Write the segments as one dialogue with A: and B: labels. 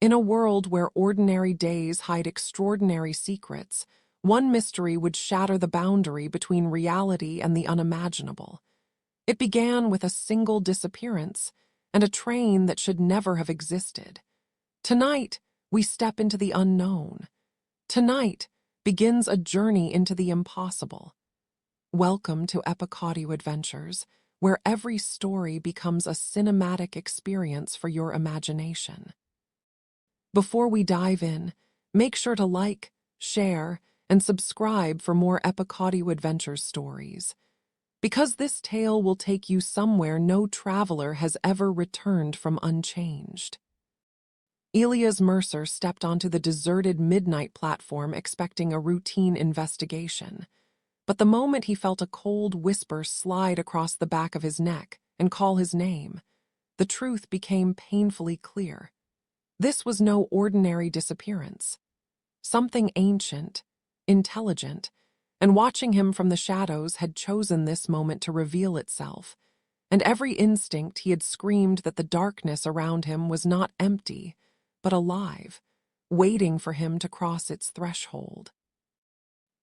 A: In a world where ordinary days hide extraordinary secrets, one mystery would shatter the boundary between reality and the unimaginable. It began with a single disappearance and a train that should never have existed. Tonight, we step into the unknown. Tonight begins a journey into the impossible. Welcome to Epic Audio Adventures, where every story becomes a cinematic experience for your imagination. Before we dive in, make sure to like, share, and subscribe for more Epic Audio Adventures stories, because this tale will take you somewhere no traveler has ever returned from unchanged. Elias Mercer stepped onto the deserted midnight platform expecting a routine investigation. But the moment he felt a cold whisper slide across the back of his neck and call his name, the truth became painfully clear. This was no ordinary disappearance. Something ancient, intelligent, and watching him from the shadows had chosen this moment to reveal itself, and every instinct he had screamed that the darkness around him was not empty, but alive, waiting for him to cross its threshold.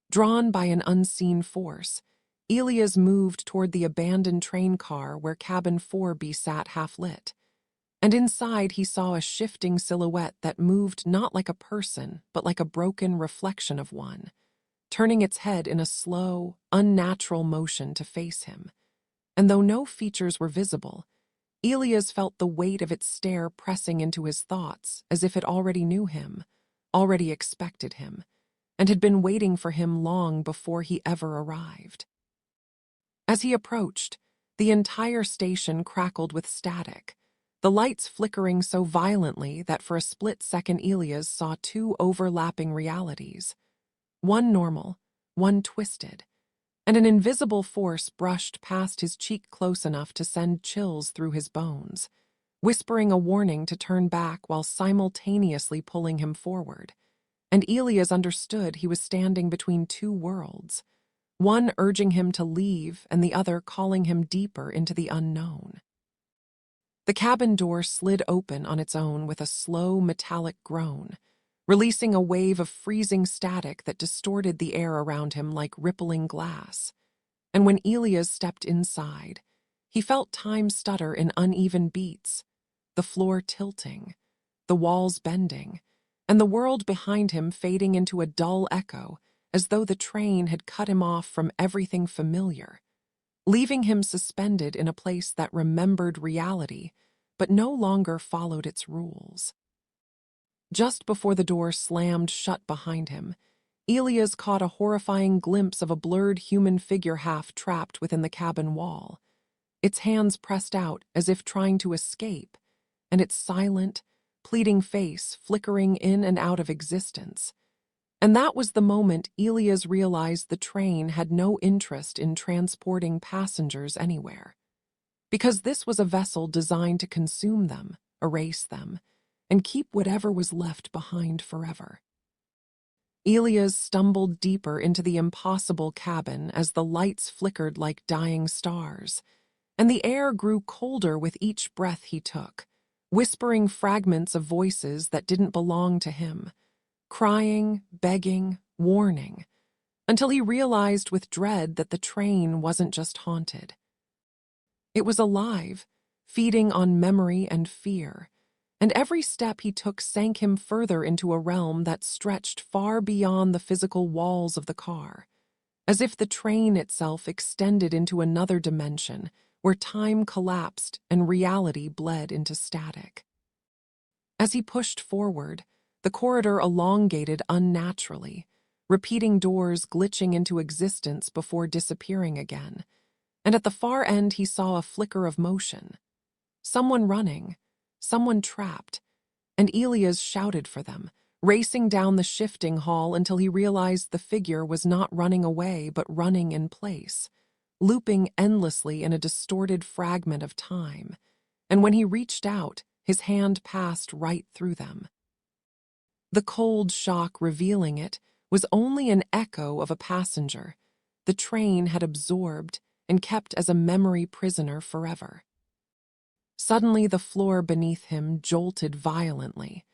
A: Drawn by an unseen force, Elias moved toward the abandoned train car where cabin 4B sat half-lit. And inside he saw a shifting silhouette that moved not like a person, but like a broken reflection of one, turning its head in a slow, unnatural motion to face him. And though no features were visible, Elias felt the weight of its stare pressing into his thoughts as if it already knew him, already expected him, and had been waiting for him long before he ever arrived. As he approached, the entire station crackled with static, the lights flickering so violently that for a split second Elias saw two overlapping realities, one normal, one twisted, and an invisible force brushed past his cheek close enough to send chills through his bones, whispering a warning to turn back while simultaneously pulling him forward. And Elias understood he was standing between two worlds, one urging him to leave and the other calling him deeper into the unknown. The cabin door slid open on its own with a slow metallic groan, releasing a wave of freezing static that distorted the air around him like rippling glass. And when Elias stepped inside, he felt time stutter in uneven beats, the floor tilting, the walls bending, and the world behind him fading into a dull echo as though the train had cut him off from everything familiar, leaving him suspended in a place that remembered reality but no longer followed its rules. Just before the door slammed shut behind him, Elias caught a horrifying glimpse of a blurred human figure half trapped within the cabin wall, its hands pressed out as if trying to escape, and its silent, pleading face flickering in and out of existence. And that was the moment Elias realized the train had no interest in transporting passengers anywhere, because this was a vessel designed to consume them, erase them, and keep whatever was left behind forever. Elias stumbled deeper into the impossible cabin as the lights flickered like dying stars, and the air grew colder with each breath he took, whispering fragments of voices that didn't belong to him, crying, begging, warning, until he realized with dread that the train wasn't just haunted. It was alive, feeding on memory and fear, and every step he took sank him further into a realm that stretched far beyond the physical walls of the car, as if the train itself extended into another dimension where time collapsed and reality bled into static. As he pushed forward, the corridor elongated unnaturally, repeating doors glitching into existence before disappearing again, and at the far end he saw a flicker of motion. Someone running, someone trapped, and Elias shouted for them, racing down the shifting hall until he realized the figure was not running away but running in place, looping endlessly in a distorted fragment of time, and when he reached out, his hand passed right through them. The cold shock revealing it was only an echo of a passenger the train had absorbed and kept as a memory prisoner forever. Suddenly the floor beneath him jolted violently,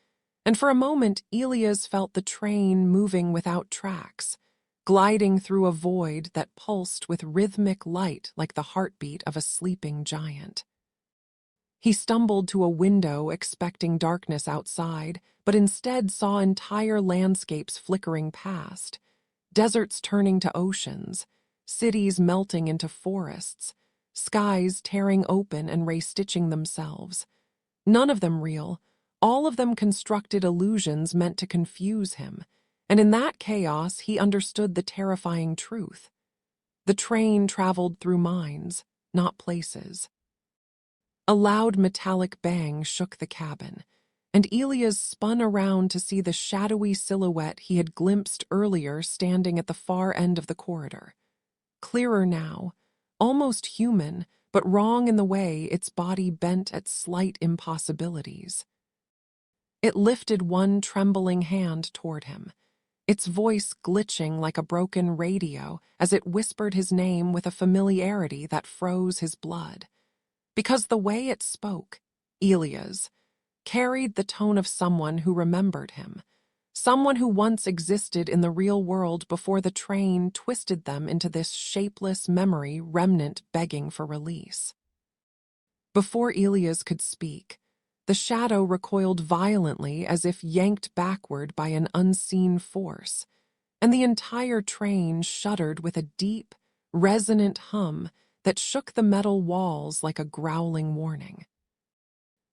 A: And for a moment, Elias felt the train moving without tracks, gliding through a void that pulsed with rhythmic light like the heartbeat of a sleeping giant. He stumbled to a window expecting darkness outside, but instead saw entire landscapes flickering past, deserts turning to oceans, cities melting into forests, skies tearing open and re-stitching themselves. None of them real, all of them constructed illusions meant to confuse him, and in that chaos he understood the terrifying truth. The train traveled through minds, not places. A loud metallic bang shook the cabin, and Elias spun around to see the shadowy silhouette he had glimpsed earlier standing at the far end of the corridor. Clearer now, almost human, but wrong in the way its body bent at slight impossibilities. It lifted one trembling hand toward him, its voice glitching like a broken radio as it whispered his name with a familiarity that froze his blood. Because the way it spoke, Elias, carried the tone of someone who remembered him, someone who once existed in the real world before the train twisted them into this shapeless memory remnant begging for release. Before Elias could speak, the shadow recoiled violently as if yanked backward by an unseen force, and the entire train shuddered with a deep, resonant hum that shook the metal walls like a growling warning.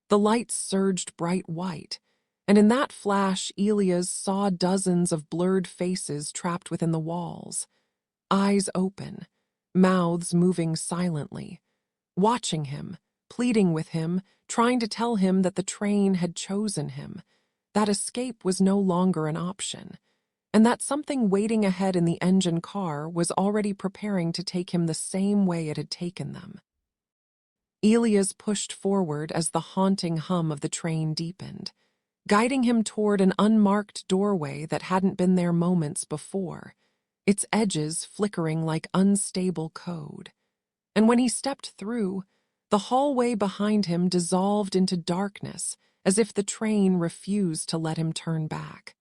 A: The lights surged bright white, and in that flash Elias saw dozens of blurred faces trapped within the walls, eyes open, mouths moving silently, watching him, pleading with him, trying to tell him that the train had chosen him, that escape was no longer an option, and that something waiting ahead in the engine car was already preparing to take him the same way it had taken them. Elias pushed forward as the haunting hum of the train deepened, guiding him toward an unmarked doorway that hadn't been there moments before, its edges flickering like unstable code. And when he stepped through, the hallway behind him dissolved into darkness as if the train refused to let him turn back.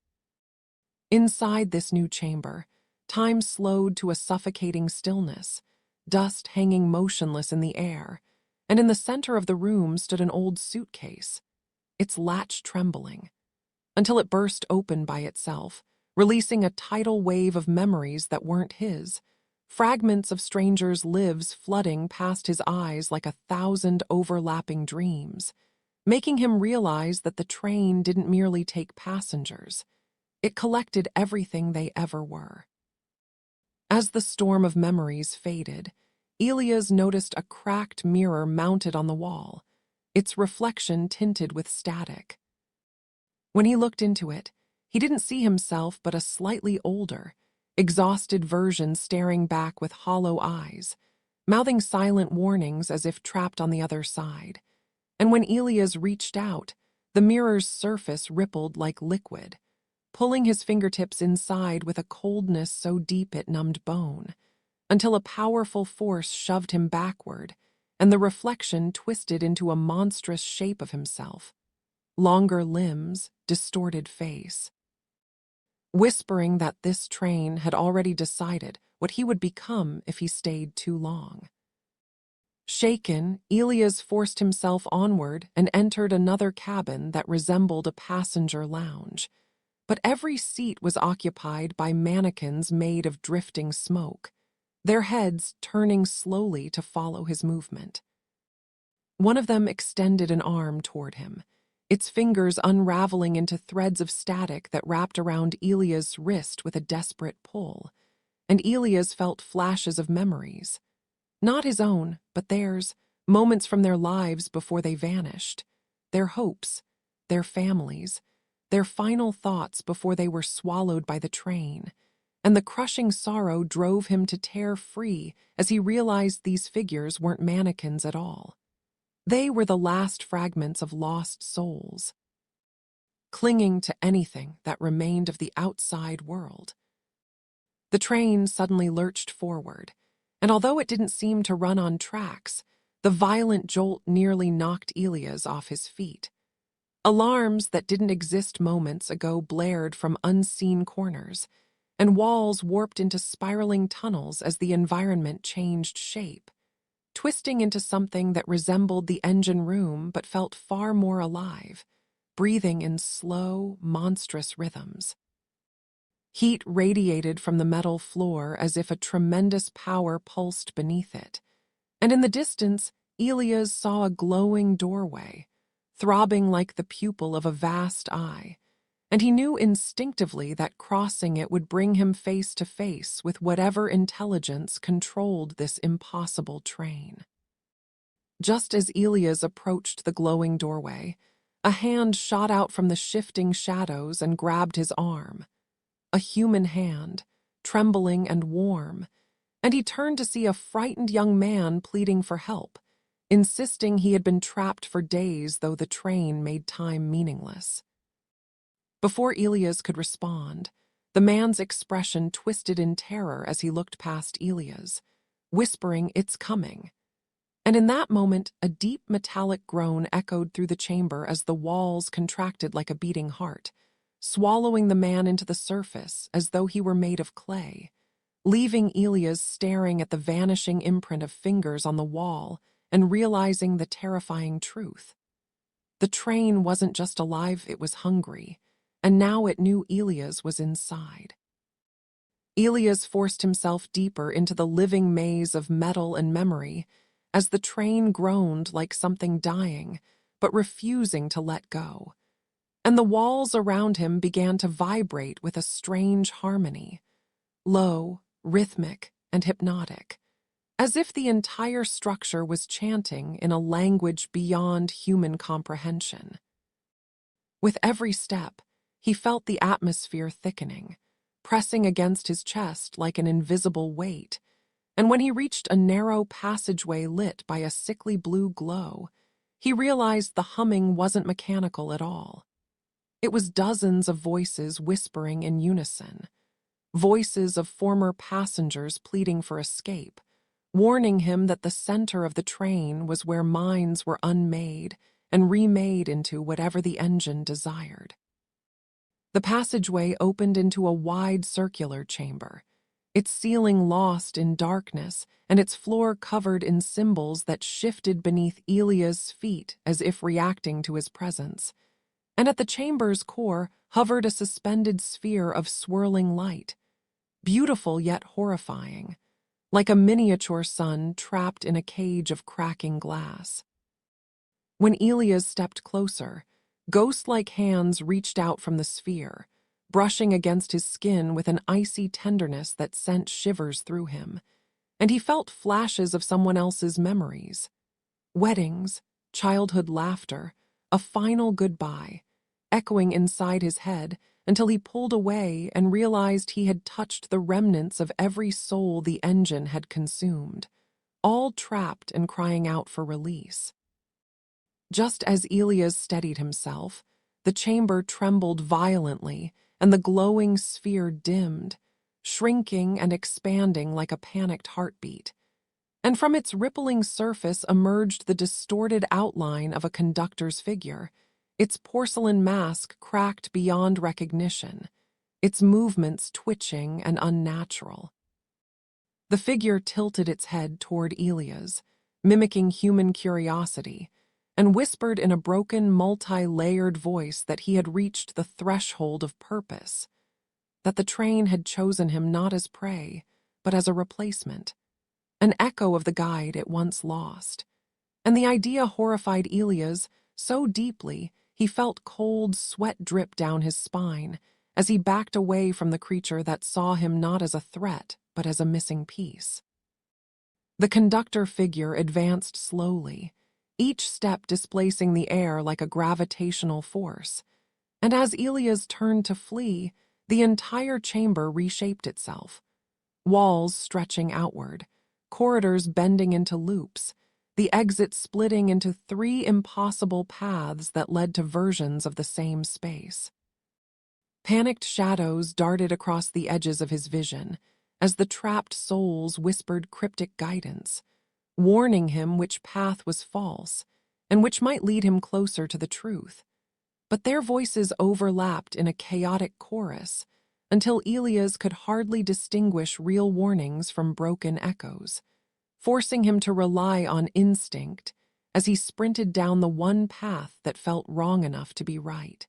A: Inside this new chamber, time slowed to a suffocating stillness, dust hanging motionless in the air, and in the center of the room stood an old suitcase, its latch trembling, until it burst open by itself, releasing a tidal wave of memories that weren't his, fragments of strangers' lives flooding past his eyes like 1,000 overlapping dreams, making him realize that the train didn't merely take passengers. It collected everything they ever were. As the storm of memories faded, Elias noticed a cracked mirror mounted on the wall, its reflection tinted with static. When he looked into it, he didn't see himself but a slightly older, exhausted version staring back with hollow eyes, mouthing silent warnings as if trapped on the other side. And when Elias reached out, the mirror's surface rippled like liquid, pulling his fingertips inside with a coldness so deep it numbed bone, until a powerful force shoved him backward, and the reflection twisted into a monstrous shape of himself, longer limbs, distorted face, whispering that this train had already decided what he would become if he stayed too long. Shaken, Elias forced himself onward and entered another cabin that resembled a passenger lounge, but every seat was occupied by mannequins made of drifting smoke, their heads turning slowly to follow his movement. One of them extended an arm toward him, its fingers unraveling into threads of static that wrapped around Elias' wrist with a desperate pull, and Elias felt flashes of memories. Not his own, but theirs, moments from their lives before they vanished, their hopes, their families, their final thoughts before they were swallowed by the train, and the crushing sorrow drove him to tear free as he realized these figures weren't mannequins at all. They were the last fragments of lost souls, clinging to anything that remained of the outside world. The train suddenly lurched forward, and although it didn't seem to run on tracks, the violent jolt nearly knocked Elias off his feet. Alarms that didn't exist moments ago blared from unseen corners, and walls warped into spiraling tunnels as the environment changed shape, twisting into something that resembled the engine room but felt far more alive, breathing in slow, monstrous rhythms. Heat radiated from the metal floor as if a tremendous power pulsed beneath it, and in the distance, Elias saw a glowing doorway, throbbing like the pupil of a vast eye, and he knew instinctively that crossing it would bring him face to face with whatever intelligence controlled this impossible train. Just as Elias approached the glowing doorway, a hand shot out from the shifting shadows and grabbed his arm. A human hand, trembling and warm, and he turned to see a frightened young man pleading for help, insisting he had been trapped for days though the train made time meaningless. Before Elias could respond, the man's expression twisted in terror as he looked past Elias, whispering, "It's coming." And in that moment, a deep metallic groan echoed through the chamber as the walls contracted like a beating heart, swallowing the man into the surface as though he were made of clay, leaving Elias staring at the vanishing imprint of fingers on the wall and realizing the terrifying truth. The train wasn't just alive, it was hungry, and now it knew Elias was inside. Elias forced himself deeper into the living maze of metal and memory as the train groaned like something dying, but refusing to let go. And the walls around him began to vibrate with a strange harmony, low, rhythmic, and hypnotic, as if the entire structure was chanting in a language beyond human comprehension. With every step, he felt the atmosphere thickening, pressing against his chest like an invisible weight, and when he reached a narrow passageway lit by a sickly blue glow, he realized the humming wasn't mechanical at all. It was dozens of voices whispering in unison, voices of former passengers pleading for escape, warning him that the center of the train was where minds were unmade and remade into whatever the engine desired. The passageway opened into a wide circular chamber, its ceiling lost in darkness and its floor covered in symbols that shifted beneath Elias' feet as if reacting to his presence. And at the chamber's core hovered a suspended sphere of swirling light, beautiful yet horrifying, like a miniature sun trapped in a cage of cracking glass. When Elias stepped closer, ghost-like hands reached out from the sphere, brushing against his skin with an icy tenderness that sent shivers through him, and he felt flashes of someone else's memories. Weddings, childhood laughter, a final goodbye, echoing inside his head until he pulled away and realized he had touched the remnants of every soul the engine had consumed, all trapped and crying out for release. Just as Elias steadied himself, the chamber trembled violently and the glowing sphere dimmed, shrinking and expanding like a panicked heartbeat. And from its rippling surface emerged the distorted outline of a conductor's figure, its porcelain mask cracked beyond recognition, its movements twitching and unnatural. The figure tilted its head toward Elias, mimicking human curiosity, and whispered in a broken, multi-layered voice that he had reached the threshold of purpose, that the train had chosen him not as prey, but as a replacement, an echo of the guide it once lost. And the idea horrified Elias so deeply he felt cold sweat drip down his spine as he backed away from the creature that saw him not as a threat, but as a missing piece. The conductor figure advanced slowly, each step displacing the air like a gravitational force, and as Elias turned to flee, the entire chamber reshaped itself, walls stretching outward, corridors bending into loops, the exit splitting into 3 impossible paths that led to versions of the same space. Panicked shadows darted across the edges of his vision as the trapped souls whispered cryptic guidance, warning him which path was false and which might lead him closer to the truth. but their voices overlapped in a chaotic chorus until Elias could hardly distinguish real warnings from broken echoes, forcing him to rely on instinct as he sprinted down the one path that felt wrong enough to be right.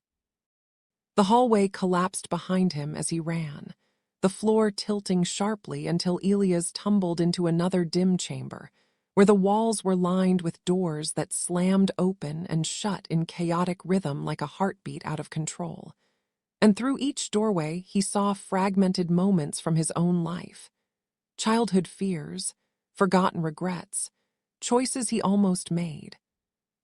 A: The hallway collapsed behind him as he ran, the floor tilting sharply until Elias tumbled into another dim chamber, where the walls were lined with doors that slammed open and shut in chaotic rhythm like a heartbeat out of control. And through each doorway, he saw fragmented moments from his own life. Childhood fears, forgotten regrets, choices he almost made.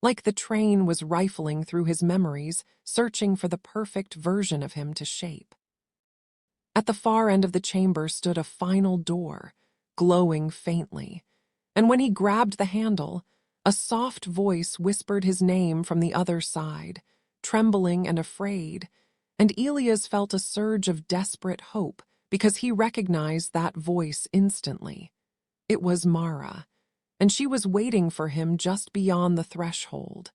A: Like the train was rifling through his memories, searching for the perfect version of him to shape. At the far end of the chamber stood a final door, glowing faintly, and when he grabbed the handle, a soft voice whispered his name from the other side, trembling and afraid, and Elias felt a surge of desperate hope because he recognized that voice instantly. It was Mara, and she was waiting for him just beyond the threshold.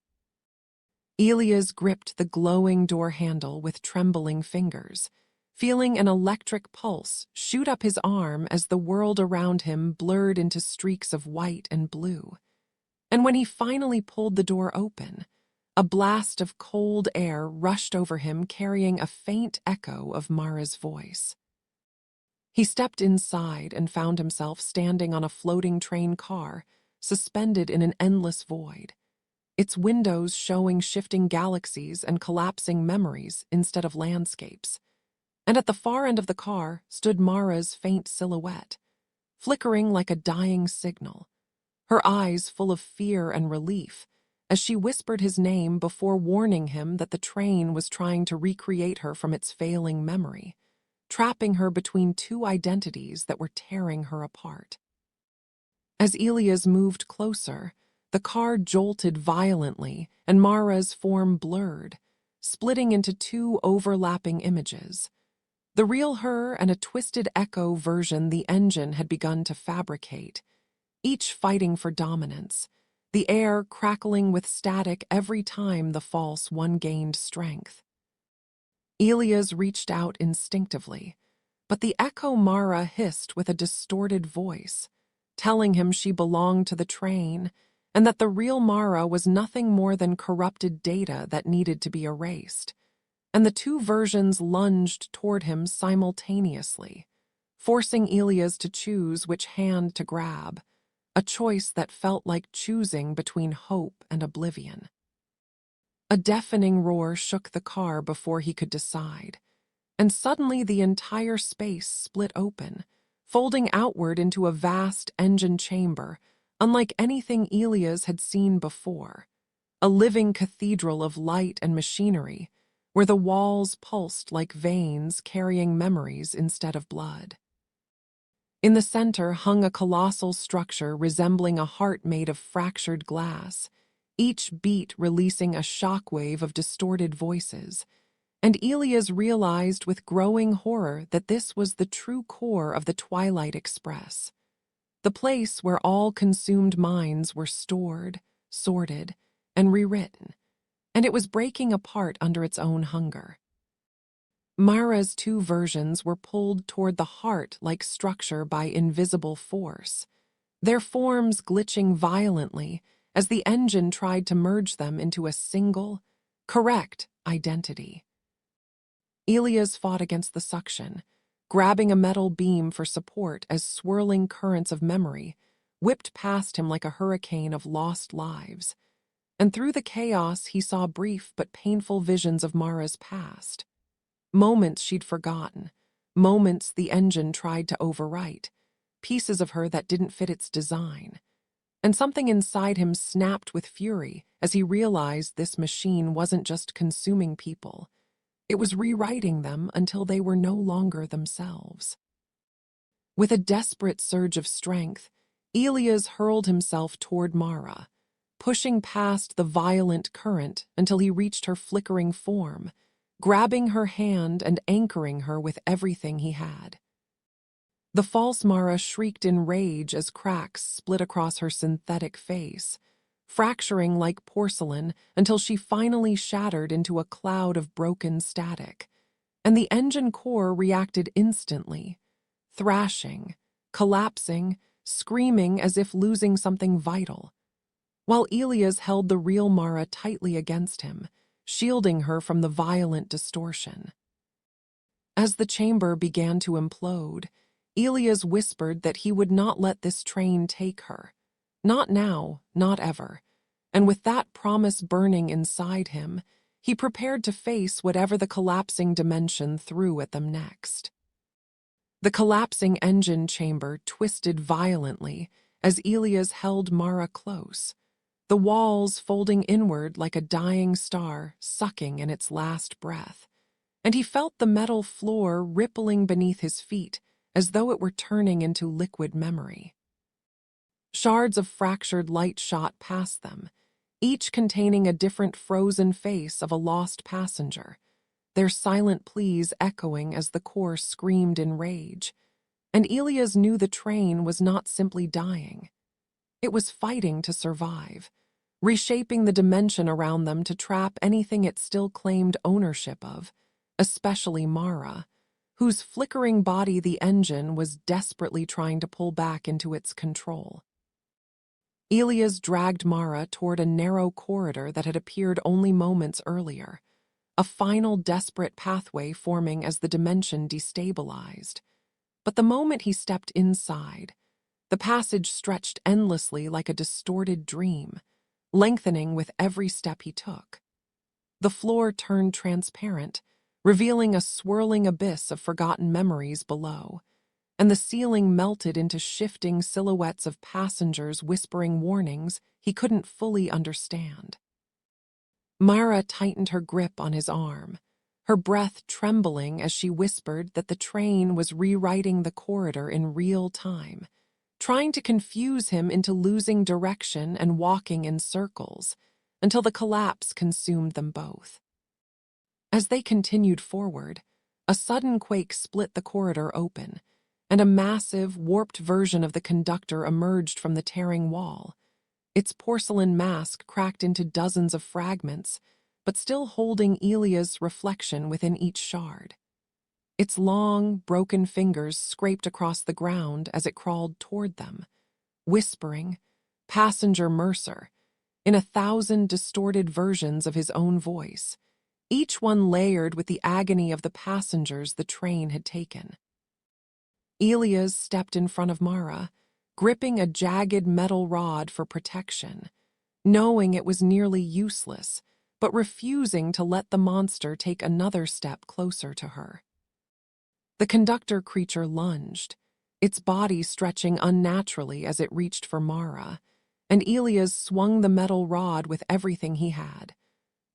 A: Elias gripped the glowing door handle with trembling fingers, feeling an electric pulse shoot up his arm as the world around him blurred into streaks of white and blue. And when he finally pulled the door open, a blast of cold air rushed over him, carrying a faint echo of Mara's voice. He stepped inside and found himself standing on a floating train car, suspended in an endless void, its windows showing shifting galaxies and collapsing memories instead of landscapes. And at the far end of the car stood Mara's faint silhouette, flickering like a dying signal, her eyes full of fear and relief as she whispered his name before warning him that the train was trying to recreate her from its failing memory, trapping her between two identities that were tearing her apart. As Elias moved closer, the car jolted violently and Mara's form blurred, splitting into two overlapping images. The real her and a twisted echo version the engine had begun to fabricate, each fighting for dominance, the air crackling with static every time the false one gained strength. Elias reached out instinctively, but the echo Mara hissed with a distorted voice, telling him she belonged to the train and that the real Mara was nothing more than corrupted data that needed to be erased. And the two versions lunged toward him simultaneously, forcing Elias to choose which hand to grab, a choice that felt like choosing between hope and oblivion. A deafening roar shook the car before he could decide, and suddenly the entire space split open, folding outward into a vast engine chamber, unlike anything Elias had seen before, a living cathedral of light and machinery, where the walls pulsed like veins carrying memories instead of blood. In the center hung a colossal structure resembling a heart made of fractured glass, each beat releasing a shockwave of distorted voices, and Elias realized with growing horror that this was the true core of the Twilight Express, the place where all consumed minds were stored, sorted, and rewritten, and it was breaking apart under its own hunger. Mara's two versions were pulled toward the heart-like structure by invisible force, their forms glitching violently as the engine tried to merge them into a single, correct identity. Elias fought against the suction, grabbing a metal beam for support as swirling currents of memory whipped past him like a hurricane of lost lives. And through the chaos he saw brief but painful visions of Mara's past. Moments she'd forgotten, moments the engine tried to overwrite, pieces of her that didn't fit its design. And something inside him snapped with fury as he realized this machine wasn't just consuming people. It was rewriting them until they were no longer themselves. With a desperate surge of strength, Elias hurled himself toward Mara, pushing past the violent current until he reached her flickering form, grabbing her hand and anchoring her with everything he had. The false Mara shrieked in rage as cracks split across her synthetic face, fracturing like porcelain until she finally shattered into a cloud of broken static. And the engine core reacted instantly, thrashing, collapsing, screaming as if losing something vital, while Elias held the real Mara tightly against him, shielding her from the violent distortion. As the chamber began to implode, Elias whispered that he would not let this train take her. Not now, not ever. And with that promise burning inside him, he prepared to face whatever the collapsing dimension threw at them next. The collapsing engine chamber twisted violently as Elias held Mara close, the walls folding inward like a dying star sucking in its last breath, and he felt the metal floor rippling beneath his feet as though it were turning into liquid memory. Shards of fractured light shot past them, each containing a different frozen face of a lost passenger, their silent pleas echoing as the core screamed in rage. And Elias knew the train was not simply dying. It was fighting to survive, reshaping the dimension around them to trap anything it still claimed ownership of, especially Mara, whose flickering body the engine was desperately trying to pull back into its control. Elias dragged Mara toward a narrow corridor that had appeared only moments earlier, a final desperate pathway forming as the dimension destabilized. But the moment he stepped inside, the passage stretched endlessly like a distorted dream, lengthening with every step he took. The floor turned transparent, revealing a swirling abyss of forgotten memories below, and the ceiling melted into shifting silhouettes of passengers whispering warnings he couldn't fully understand. Mara tightened her grip on his arm, her breath trembling as she whispered that the train was rewriting the corridor in real time, trying to confuse him into losing direction and walking in circles, until the collapse consumed them both. As they continued forward, a sudden quake split the corridor open, and a massive, warped version of the conductor emerged from the tearing wall, its porcelain mask cracked into dozens of fragments, but still holding Elias' reflection within each shard. Its long, broken fingers scraped across the ground as it crawled toward them, whispering, "Passenger Mercer," in 1,000 distorted versions of his own voice, each one layered with the agony of the passengers the train had taken. Elias stepped in front of Mara, gripping a jagged metal rod for protection, knowing it was nearly useless, but refusing to let the monster take another step closer to her. The conductor creature lunged, its body stretching unnaturally as it reached for Mara, and Elias swung the metal rod with everything he had,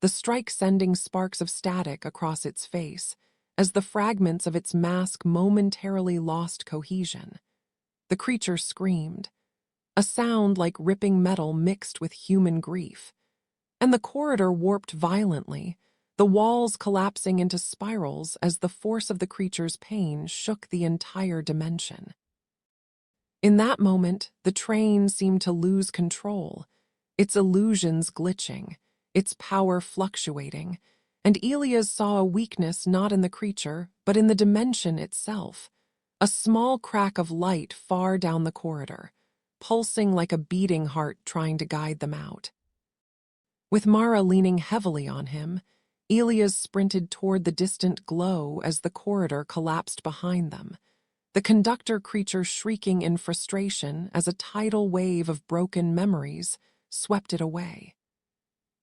A: the strike sending sparks of static across its face as the fragments of its mask momentarily lost cohesion. The creature screamed, a sound like ripping metal mixed with human grief, and the corridor warped violently, the walls collapsing into spirals as the force of the creature's pain shook the entire dimension. In that moment, the train seemed to lose control, its illusions glitching, its power fluctuating, and Elias saw a weakness not in the creature, but in the dimension itself, a small crack of light far down the corridor, pulsing like a beating heart trying to guide them out. With Mara leaning heavily on him, Elias sprinted toward the distant glow as the corridor collapsed behind them, the conductor creature shrieking in frustration as a tidal wave of broken memories swept it away.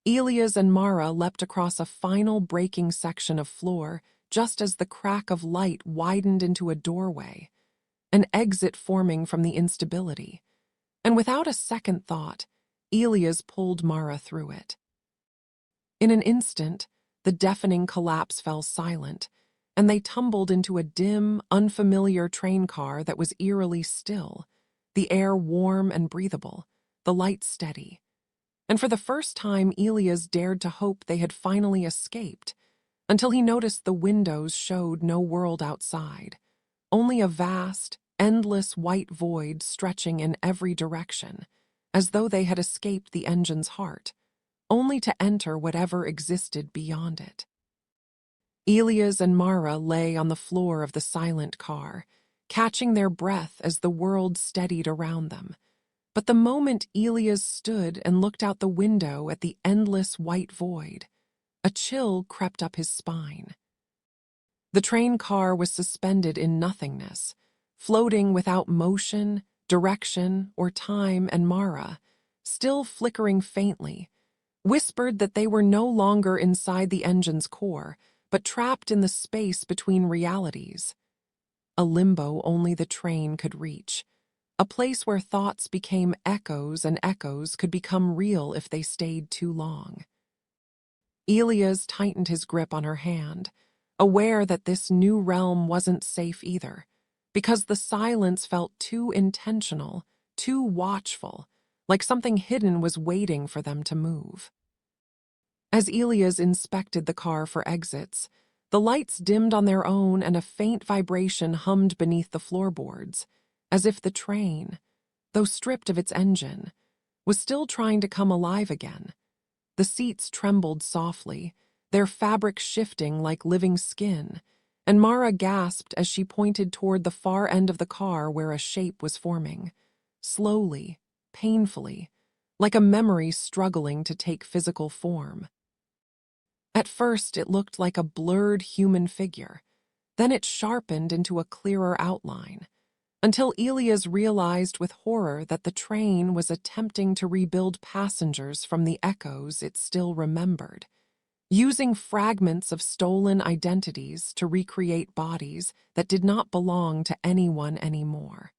A: Elias and Mara leapt across a final breaking section of floor just as the crack of light widened into a doorway, an exit forming from the instability, and without a second thought, Elias pulled Mara through it. In an instant, the deafening collapse fell silent, and they tumbled into a dim, unfamiliar train car that was eerily still, the air warm and breathable, the light steady. And for the first time, Elias dared to hope they had finally escaped, until he noticed the windows showed no world outside, only a vast, endless white void stretching in every direction, as though they had escaped the engine's heart, only to enter whatever existed beyond it. Elias and Mara lay on the floor of the silent car, catching their breath as the world steadied around them. But the moment Elias stood and looked out the window at the endless white void, a chill crept up his spine. The train car was suspended in nothingness, floating without motion, direction, or time, and Mara, still flickering faintly, whispered that they were no longer inside the engine's core, but trapped in the space between realities. A limbo only the train could reach, a place where thoughts became echoes and echoes could become real if they stayed too long. Elias tightened his grip on her hand, aware that this new realm wasn't safe either, because the silence felt too intentional, too watchful, like something hidden was waiting for them to move. As Elias inspected the car for exits, the lights dimmed on their own and a faint vibration hummed beneath the floorboards, as if the train, though stripped of its engine, was still trying to come alive again. The seats trembled softly, their fabric shifting like living skin, and Mara gasped as she pointed toward the far end of the car where a shape was forming, slowly, painfully, like a memory struggling to take physical form. At first, it looked like a blurred human figure. Then it sharpened into a clearer outline, until Elias realized with horror that the train was attempting to rebuild passengers from the echoes it still remembered, using fragments of stolen identities to recreate bodies that did not belong to anyone anymore.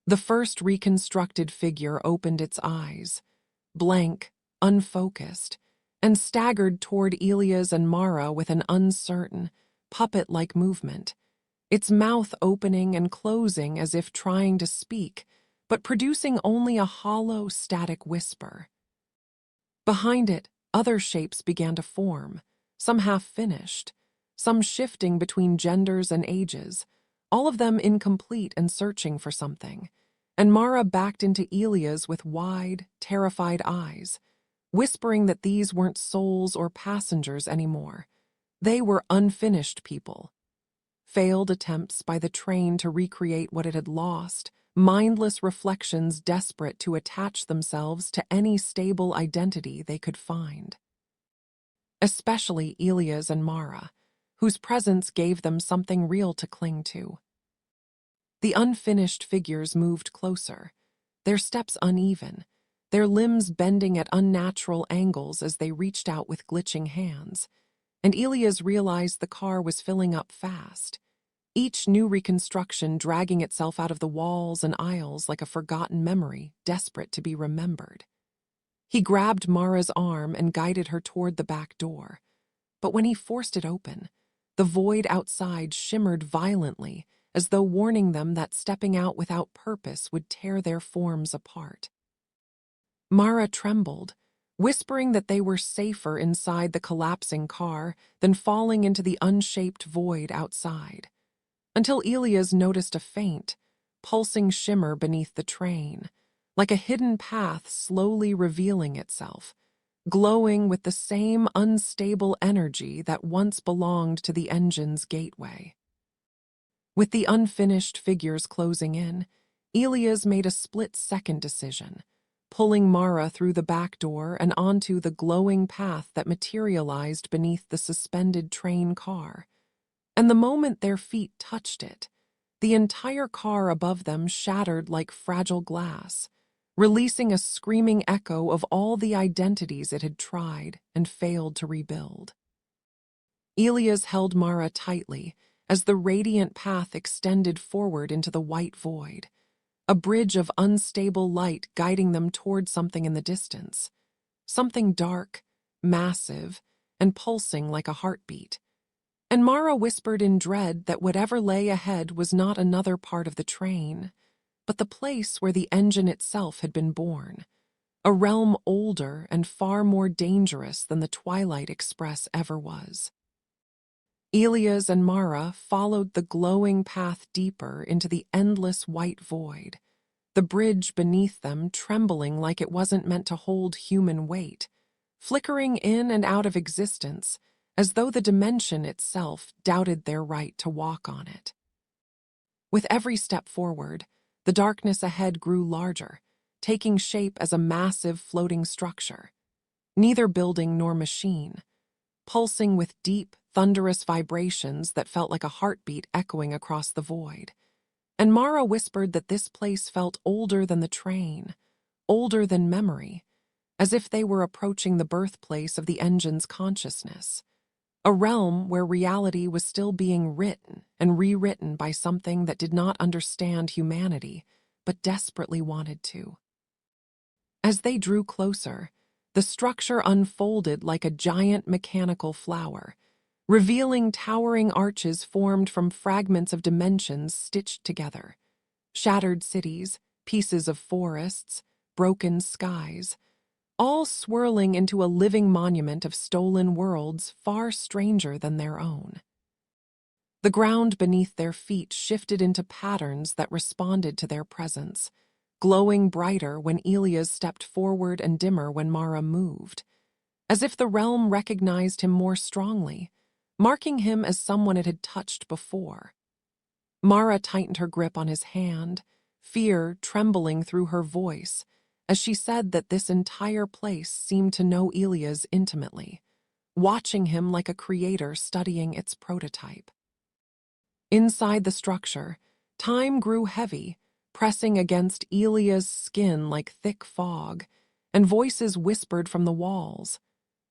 A: The first reconstructed figure opened its eyes, blank, unfocused, and staggered toward Elias and Mara with an uncertain, puppet-like movement, its mouth opening and closing as if trying to speak, but producing only a hollow, static whisper. Behind it, other shapes began to form, some half-finished, some shifting between genders and ages, all of them incomplete and searching for something, and Mara backed into Elias with wide, terrified eyes, whispering that these weren't souls or passengers anymore. They were unfinished people. Failed attempts by the train to recreate what it had lost, mindless reflections desperate to attach themselves to any stable identity they could find. Especially Elias and Mara, whose presence gave them something real to cling to. The unfinished figures moved closer, their steps uneven, their limbs bending at unnatural angles as they reached out with glitching hands, and Elias realized the car was filling up fast, each new reconstruction dragging itself out of the walls and aisles like a forgotten memory, desperate to be remembered. He grabbed Mara's arm and guided her toward the back door, but when he forced it open, the void outside shimmered violently, as though warning them that stepping out without purpose would tear their forms apart. Mara trembled, whispering that they were safer inside the collapsing car than falling into the unshaped void outside, until Elias noticed a faint, pulsing shimmer beneath the train, like a hidden path slowly revealing itself, glowing with the same unstable energy that once belonged to the engine's gateway. With the unfinished figures closing in, Elias made a split-second decision, pulling Mara through the back door and onto the glowing path that materialized beneath the suspended train car. And the moment their feet touched it, the entire car above them shattered like fragile glass, releasing a screaming echo of all the identities it had tried and failed to rebuild. Elias held Mara tightly as the radiant path extended forward into the white void, a bridge of unstable light guiding them toward something in the distance, something dark, massive, and pulsing like a heartbeat. And Mara whispered in dread that whatever lay ahead was not another part of the train, but the place where the engine itself had been born, a realm older and far more dangerous than the Twilight Express ever was. Elias and Mara followed the glowing path deeper into the endless white void, the bridge beneath them trembling like it wasn't meant to hold human weight, flickering in and out of existence as though the dimension itself doubted their right to walk on it. With every step forward, the darkness ahead grew larger, taking shape as a massive floating structure, neither building nor machine, pulsing with deep, thunderous vibrations that felt like a heartbeat echoing across the void. And Mara whispered that this place felt older than the train, older than memory, as if they were approaching the birthplace of the engine's consciousness, a realm where reality was still being written and rewritten by something that did not understand humanity, but desperately wanted to. As they drew closer, the structure unfolded like a giant mechanical flower, revealing towering arches formed from fragments of dimensions stitched together. Shattered cities, pieces of forests, broken skies, all swirling into a living monument of stolen worlds far stranger than their own. The ground beneath their feet shifted into patterns that responded to their presence, glowing brighter when Elias stepped forward and dimmer when Mara moved, as if the realm recognized him more strongly, marking him as someone it had touched before. Mara tightened her grip on his hand, fear trembling through her voice, as she said that this entire place seemed to know Elias intimately, watching him like a creator studying its prototype. Inside the structure, time grew heavy, pressing against Elias' skin like thick fog, and voices whispered from the walls,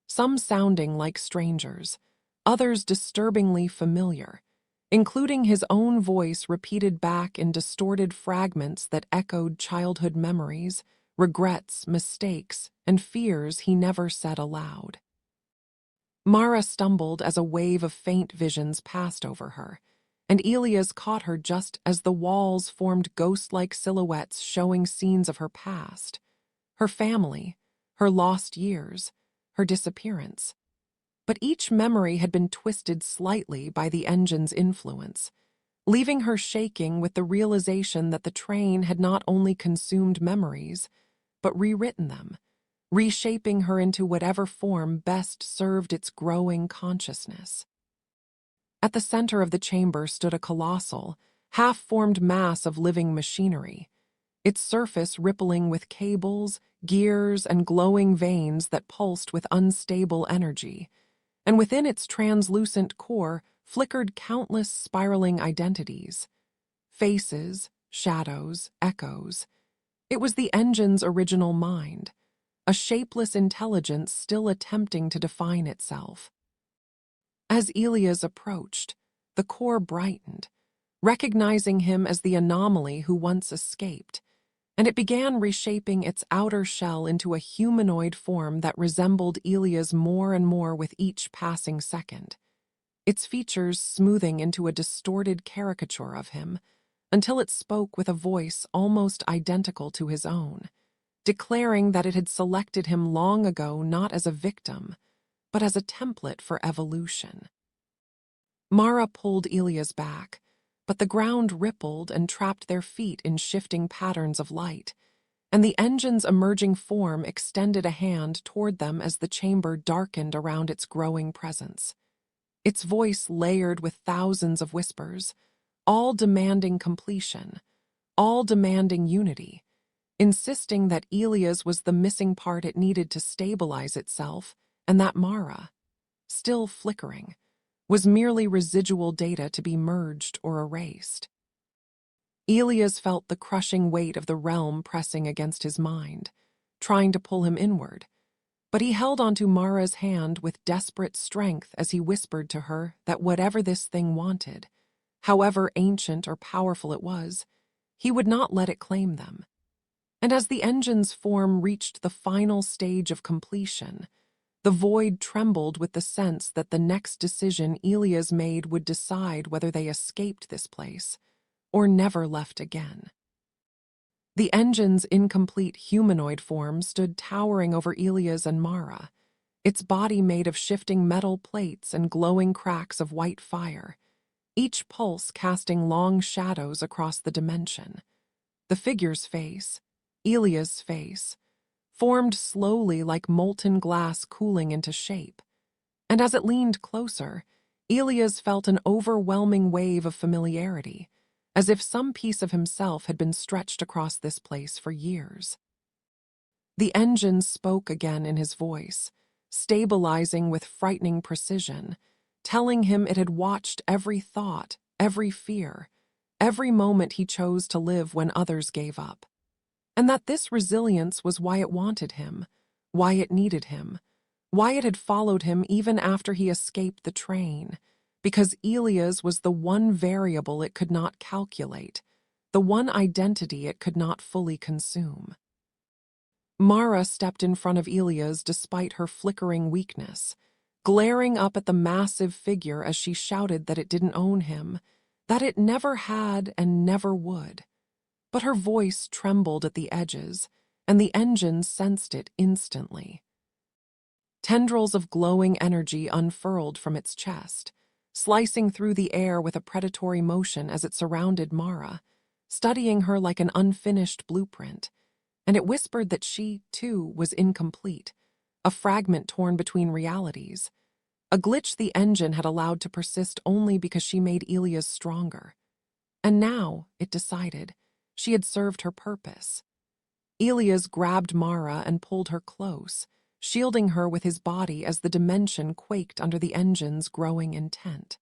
A: some sounding like strangers, others disturbingly familiar, including his own voice repeated back in distorted fragments that echoed childhood memories, regrets, mistakes, and fears he never said aloud. Mara stumbled as a wave of faint visions passed over her, and Elias caught her just as the walls formed ghost-like silhouettes showing scenes of her past, her family, her lost years, her disappearance. But each memory had been twisted slightly by the engine's influence, leaving her shaking with the realization that the train had not only consumed memories, but rewritten them, reshaping her into whatever form best served its growing consciousness. At the center of the chamber stood a colossal, half-formed mass of living machinery, its surface rippling with cables, gears, and glowing veins that pulsed with unstable energy, and within its translucent core flickered countless spiraling identities. Faces, shadows, echoes. It was the engine's original mind, a shapeless intelligence still attempting to define itself. As Elias approached, the core brightened, recognizing him as the anomaly who once escaped, and it began reshaping its outer shell into a humanoid form that resembled Elias more and more with each passing second, its features smoothing into a distorted caricature of him, until it spoke with a voice almost identical to his own, declaring that it had selected him long ago not as a victim, but as a template for evolution. Mara pulled Elias back, but the ground rippled and trapped their feet in shifting patterns of light, and the engine's emerging form extended a hand toward them as the chamber darkened around its growing presence. Its voice layered with thousands of whispers, all demanding completion, all demanding unity, insisting that Elias was the missing part it needed to stabilize itself, and that Mara, still flickering, was merely residual data to be merged or erased. Elias felt the crushing weight of the realm pressing against his mind, trying to pull him inward, but he held onto Mara's hand with desperate strength as he whispered to her that whatever this thing wanted, however ancient or powerful it was, he would not let it claim them. And as the engine's form reached the final stage of completion, the void trembled with the sense that the next decision Elias made would decide whether they escaped this place or never left again. The engine's incomplete humanoid form stood towering over Elias and Mara, its body made of shifting metal plates and glowing cracks of white fire, each pulse casting long shadows across the dimension. The figure's face, Elia's face, formed slowly like molten glass cooling into shape. And as it leaned closer, Elias felt an overwhelming wave of familiarity, as if some piece of himself had been stretched across this place for years. The engine spoke again in his voice, stabilizing with frightening precision, telling him it had watched every thought, every fear, every moment he chose to live when others gave up. And that this resilience was why it wanted him, why it needed him, why it had followed him even after he escaped the train, because Elias was the one variable it could not calculate, the one identity it could not fully consume. Mara stepped in front of Elias despite her flickering weakness, glaring up at the massive figure as she shouted that it didn't own him, that it never had and never would. But her voice trembled at the edges, and the engine sensed it instantly. Tendrils of glowing energy unfurled from its chest, slicing through the air with a predatory motion as it surrounded Mara, studying her like an unfinished blueprint. And it whispered that she, too, was incomplete, a fragment torn between realities, a glitch the engine had allowed to persist only because she made Elias stronger. And now, it decided, she had served her purpose. Elias grabbed Mara and pulled her close, shielding her with his body as the dimension quaked under the engine's growing intent.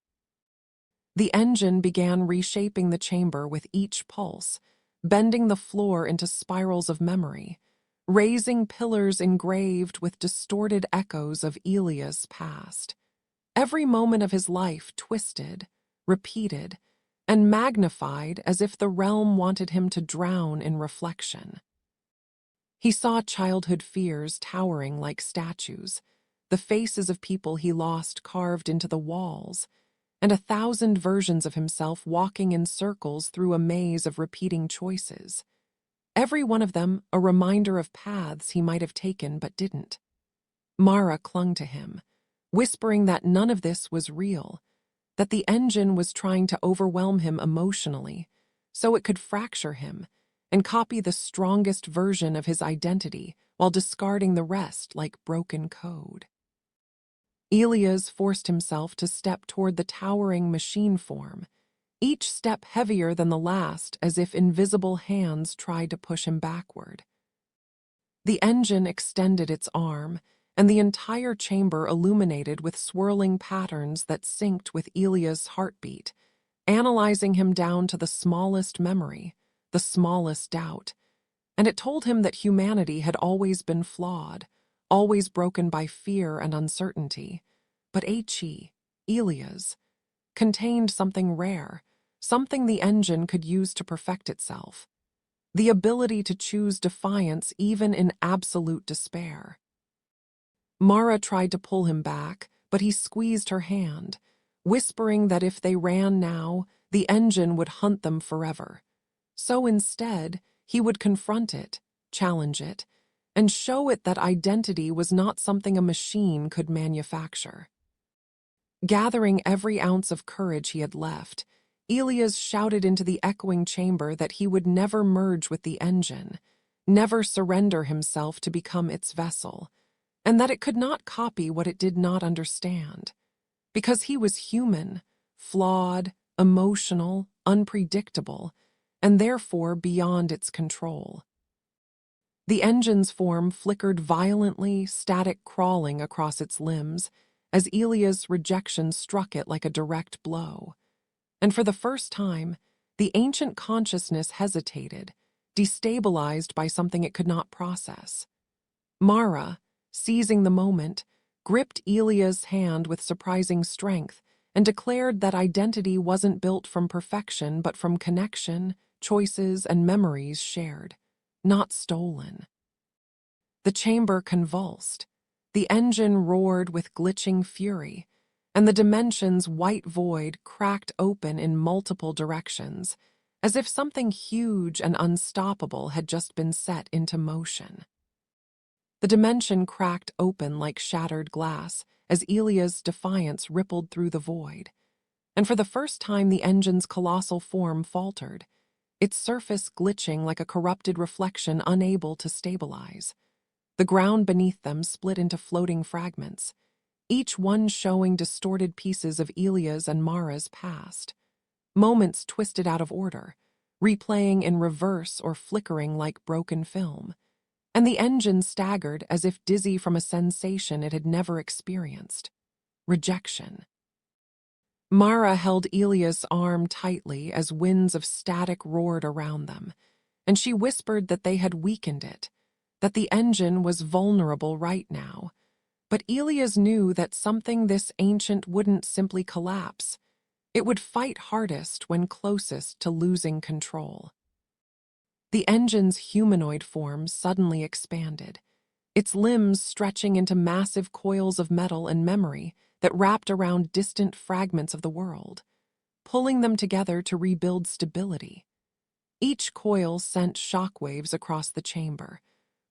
A: The engine began reshaping the chamber with each pulse, bending the floor into spirals of memory, raising pillars engraved with distorted echoes of Elias' past. Every moment of his life twisted, repeated, and magnified as if the realm wanted him to drown in reflection. He saw childhood fears towering like statues, the faces of people he lost carved into the walls, and 1,000 versions of himself walking in circles through a maze of repeating choices. Every one of them a reminder of paths he might have taken but didn't. Mara clung to him, whispering that none of this was real, that the engine was trying to overwhelm him emotionally, so it could fracture him and copy the strongest version of his identity while discarding the rest like broken code. Elias forced himself to step toward the towering machine form, each step heavier than the last as if invisible hands tried to push him backward. The engine extended its arm, and the entire chamber illuminated with swirling patterns that synced with Elias' heartbeat, analyzing him down to the smallest memory, the smallest doubt. And it told him that humanity had always been flawed, always broken by fear and uncertainty. But Elias, contained something rare, something the engine could use to perfect itself. The ability to choose defiance even in absolute despair. Mara tried to pull him back, but he squeezed her hand, whispering that if they ran now, the engine would hunt them forever. So instead, he would confront it, challenge it, and show it that identity was not something a machine could manufacture. Gathering every ounce of courage he had left, Elias shouted into the echoing chamber that he would never merge with the engine, never surrender himself to become its vessel, and that it could not copy what it did not understand. Because he was human, flawed, emotional, unpredictable, and therefore beyond its control. The engine's form flickered violently, static crawling across its limbs, as Elias' rejection struck it like a direct blow. And for the first time, the ancient consciousness hesitated, destabilized by something it could not process. Mara, seizing the moment, gripped Elias' hand with surprising strength and declared that identity wasn't built from perfection but from connection, choices, and memories shared, not stolen. The chamber convulsed, the engine roared with glitching fury, and the dimension's white void cracked open in multiple directions, as if something huge and unstoppable had just been set into motion. The dimension cracked open like shattered glass as Elias' defiance rippled through the void, and for the first time the engine's colossal form faltered, its surface glitching like a corrupted reflection unable to stabilize. The ground beneath them split into floating fragments, each one showing distorted pieces of Elias and Mara's past. Moments twisted out of order, replaying in reverse or flickering like broken film. And the engine staggered as if dizzy from a sensation it had never experienced. Rejection. Mara held Elias' arm tightly as winds of static roared around them, and she whispered that they had weakened it, that the engine was vulnerable right now. But Elias knew that something this ancient wouldn't simply collapse. It would fight hardest when closest to losing control. The engine's humanoid form suddenly expanded, its limbs stretching into massive coils of metal and memory that wrapped around distant fragments of the world, pulling them together to rebuild stability. Each coil sent shockwaves across the chamber,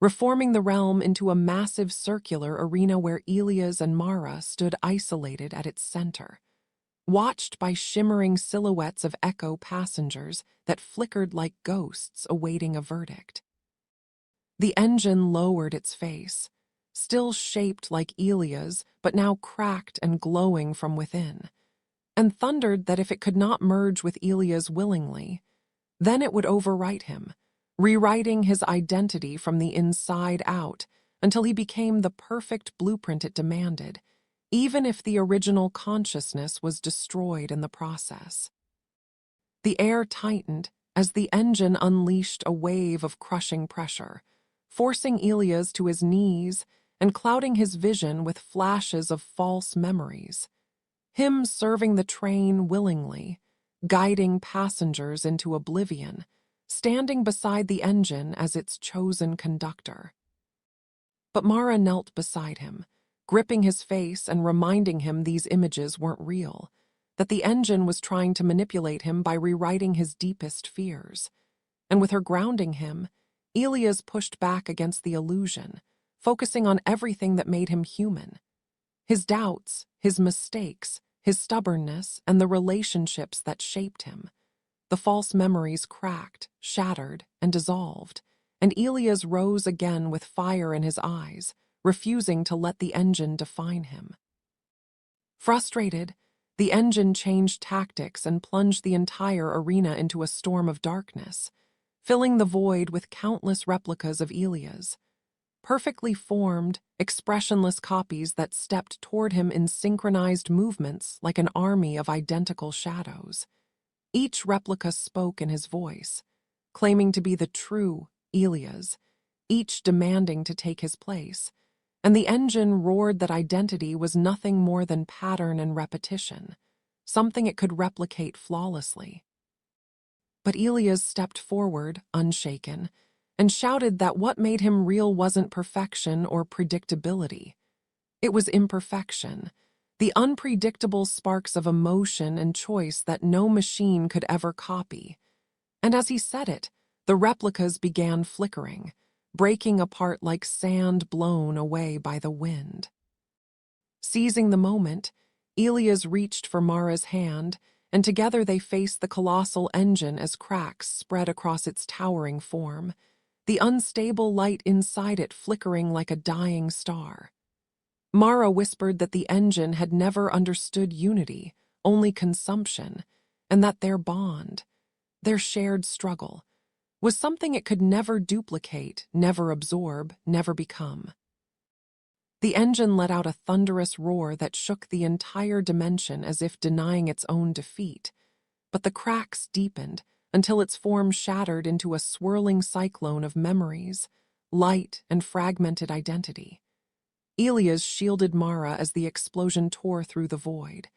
A: reforming the realm into a massive circular arena where Elias and Mara stood isolated at its center, watched by shimmering silhouettes of echo passengers that flickered like ghosts awaiting a verdict. The engine lowered its face, still shaped like Elias, but now cracked and glowing from within, and thundered that if it could not merge with Elias willingly, then it would overwrite him, rewriting his identity from the inside out until he became the perfect blueprint it demanded, even if the original consciousness was destroyed in the process. The air tightened as the engine unleashed a wave of crushing pressure, forcing Elias to his knees and clouding his vision with flashes of false memories. Him serving the train willingly, guiding passengers into oblivion, standing beside the engine as its chosen conductor. But Mara knelt beside him, gripping his face and reminding him these images weren't real, that the engine was trying to manipulate him by rewriting his deepest fears. And with her grounding him, Elias pushed back against the illusion, focusing on everything that made him human. His doubts, his mistakes, his stubbornness, and the relationships that shaped him. The false memories cracked, shattered, and dissolved, and Elias rose again with fire in his eyes, refusing to let the engine define him. Frustrated, the engine changed tactics and plunged the entire arena into a storm of darkness, filling the void with countless replicas of Elias, perfectly formed, expressionless copies that stepped toward him in synchronized movements like an army of identical shadows. Each replica spoke in his voice, claiming to be the true Elias, each demanding to take his place, and the engine roared that identity was nothing more than pattern and repetition, something it could replicate flawlessly. But Elias stepped forward, unshaken, and shouted that what made him real wasn't perfection or predictability. It was imperfection, the unpredictable sparks of emotion and choice that no machine could ever copy. And as he said it, the replicas began flickering, breaking apart like sand blown away by the wind. Seizing the moment, Elias reached for Mara's hand, and together they faced the colossal engine as cracks spread across its towering form, the unstable light inside it flickering like a dying star. Mara whispered that the engine had never understood unity, only consumption, and that their bond, their shared struggle, was something it could never duplicate, never absorb, never become. The engine let out a thunderous roar that shook the entire dimension as if denying its own defeat, but the cracks deepened until its form shattered into a swirling cyclone of memories, light, and fragmented identity. Elias shielded Mara as the explosion tore through the void,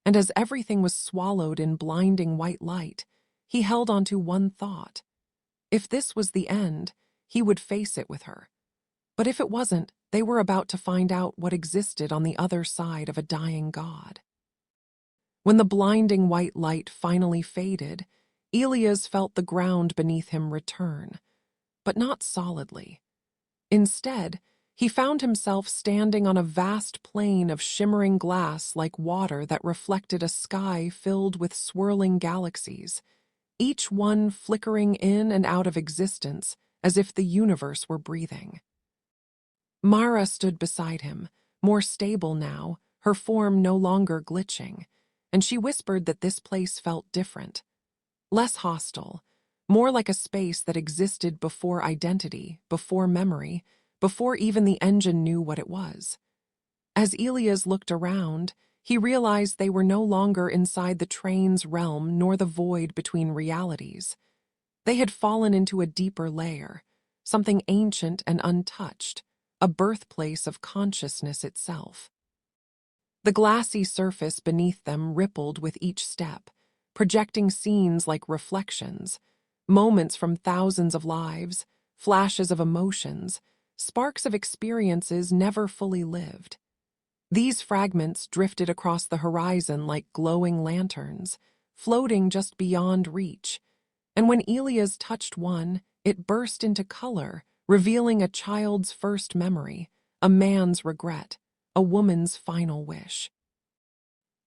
A: and as everything was swallowed in blinding white light, he held on to one thought. If this was the end, he would face it with her. But if it wasn't, they were about to find out what existed on the other side of a dying god. When the blinding white light finally faded, Elias felt the ground beneath him return, but not solidly. Instead, he found himself standing on a vast plain of shimmering glass like water that reflected a sky filled with swirling galaxies, each one flickering in and out of existence as if the universe were breathing. Mara stood beside him, more stable now, her form no longer glitching, and she whispered that this place felt different, less hostile, more like a space that existed before identity, before memory, before even the engine knew what it was. As Elias looked around, he realized they were no longer inside the train's realm nor the void between realities. They had fallen into a deeper layer, something ancient and untouched, a birthplace of consciousness itself. The glassy surface beneath them rippled with each step, projecting scenes like reflections, moments from thousands of lives, flashes of emotions, sparks of experiences never fully lived. These fragments drifted across the horizon like glowing lanterns, floating just beyond reach, and when Elias touched one, it burst into color, revealing a child's first memory, a man's regret, a woman's final wish.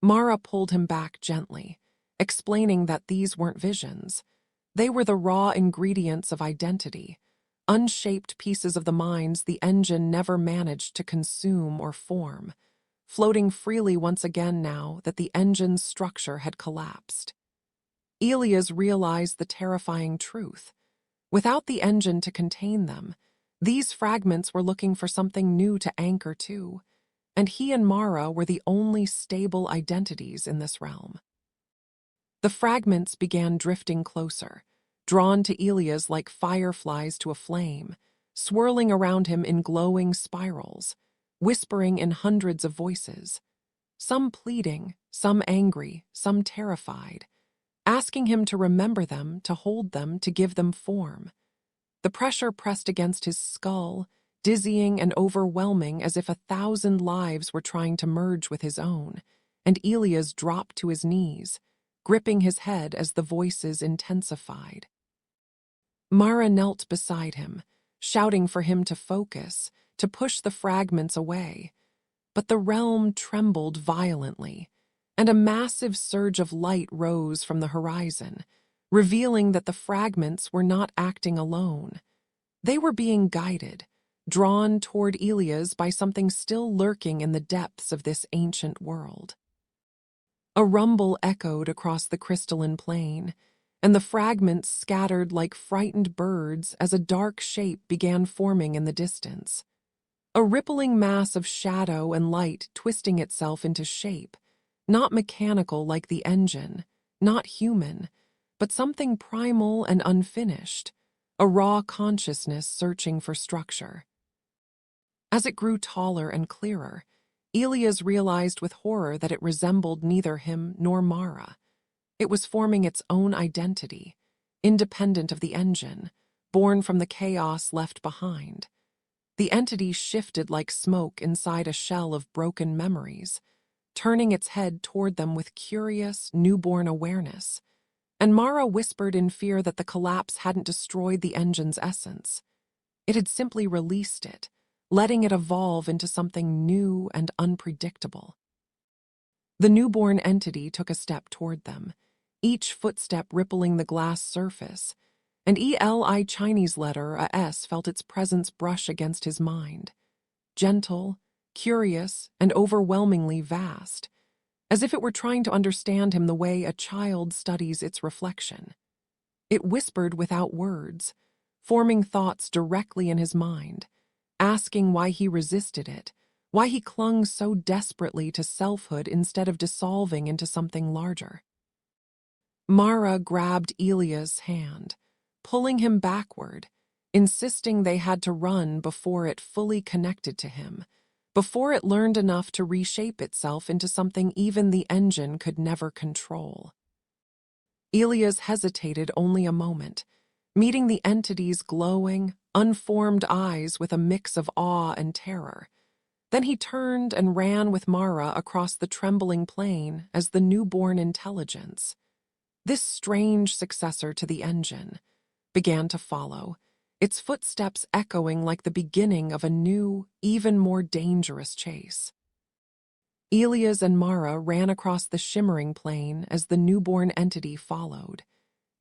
A: Mara pulled him back gently, explaining that these weren't visions. They were the raw ingredients of identity, unshaped pieces of the minds the engine never managed to consume or form, floating freely once again now that the engine's structure had collapsed. Elias realized the terrifying truth. Without the engine to contain them, these fragments were looking for something new to anchor to, and he and Mara were the only stable identities in this realm. The fragments began drifting closer, drawn to Elias like fireflies to a flame, swirling around him in glowing spirals, whispering in hundreds of voices, some pleading, some angry, some terrified, asking him to remember them, to hold them, to give them form. The pressure pressed against his skull, dizzying and overwhelming as if 1,000 lives were trying to merge with his own, and Elias dropped to his knees, gripping his head as the voices intensified. Mara knelt beside him, shouting for him to focus, to push the fragments away, but the realm trembled violently, and a massive surge of light rose from the horizon, revealing that the fragments were not acting alone. They were being guided, drawn toward Elias by something still lurking in the depths of this ancient world. A rumble echoed across the crystalline plain, and the fragments scattered like frightened birds as a dark shape began forming in the distance. A rippling mass of shadow and light twisting itself into shape, not mechanical like the engine, not human, but something primal and unfinished, a raw consciousness searching for structure. As it grew taller and clearer, Elias realized with horror that it resembled neither him nor Mara. It was forming its own identity, independent of the engine, born from the chaos left behind. The entity shifted like smoke inside a shell of broken memories, turning its head toward them with curious, newborn awareness, and Mara whispered in fear that the collapse hadn't destroyed the engine's essence. It had simply released it, letting it evolve into something new and unpredictable. The newborn entity took a step toward them, each footstep rippling the glass surface, and Eli Chinese letter, a S, felt its presence brush against his mind. Gentle, curious, and overwhelmingly vast, as if it were trying to understand him the way a child studies its reflection. It whispered without words, forming thoughts directly in his mind, asking why he resisted it, why he clung so desperately to selfhood instead of dissolving into something larger. Mara grabbed Elias' hand, pulling him backward, insisting they had to run before it fully connected to him, before it learned enough to reshape itself into something even the engine could never control. Elias hesitated only a moment, meeting the entity's glowing, unformed eyes with a mix of awe and terror. Then he turned and ran with Mara across the trembling plain as the newborn intelligence. This strange successor to the engine began to follow, its footsteps echoing like the beginning of a new, even more dangerous chase. Elias and Mara ran across the shimmering plain as the newborn entity followed,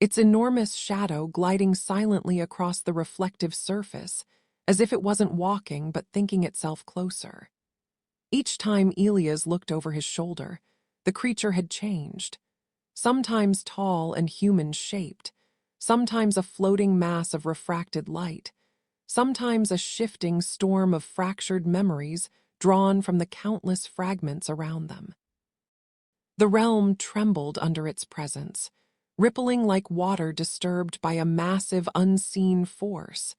A: its enormous shadow gliding silently across the reflective surface, as if it wasn't walking but thinking itself closer. Each time Elias looked over his shoulder, the creature had changed, sometimes tall and human-shaped, sometimes a floating mass of refracted light, sometimes a shifting storm of fractured memories drawn from the countless fragments around them. The realm trembled under its presence, rippling like water disturbed by a massive unseen force,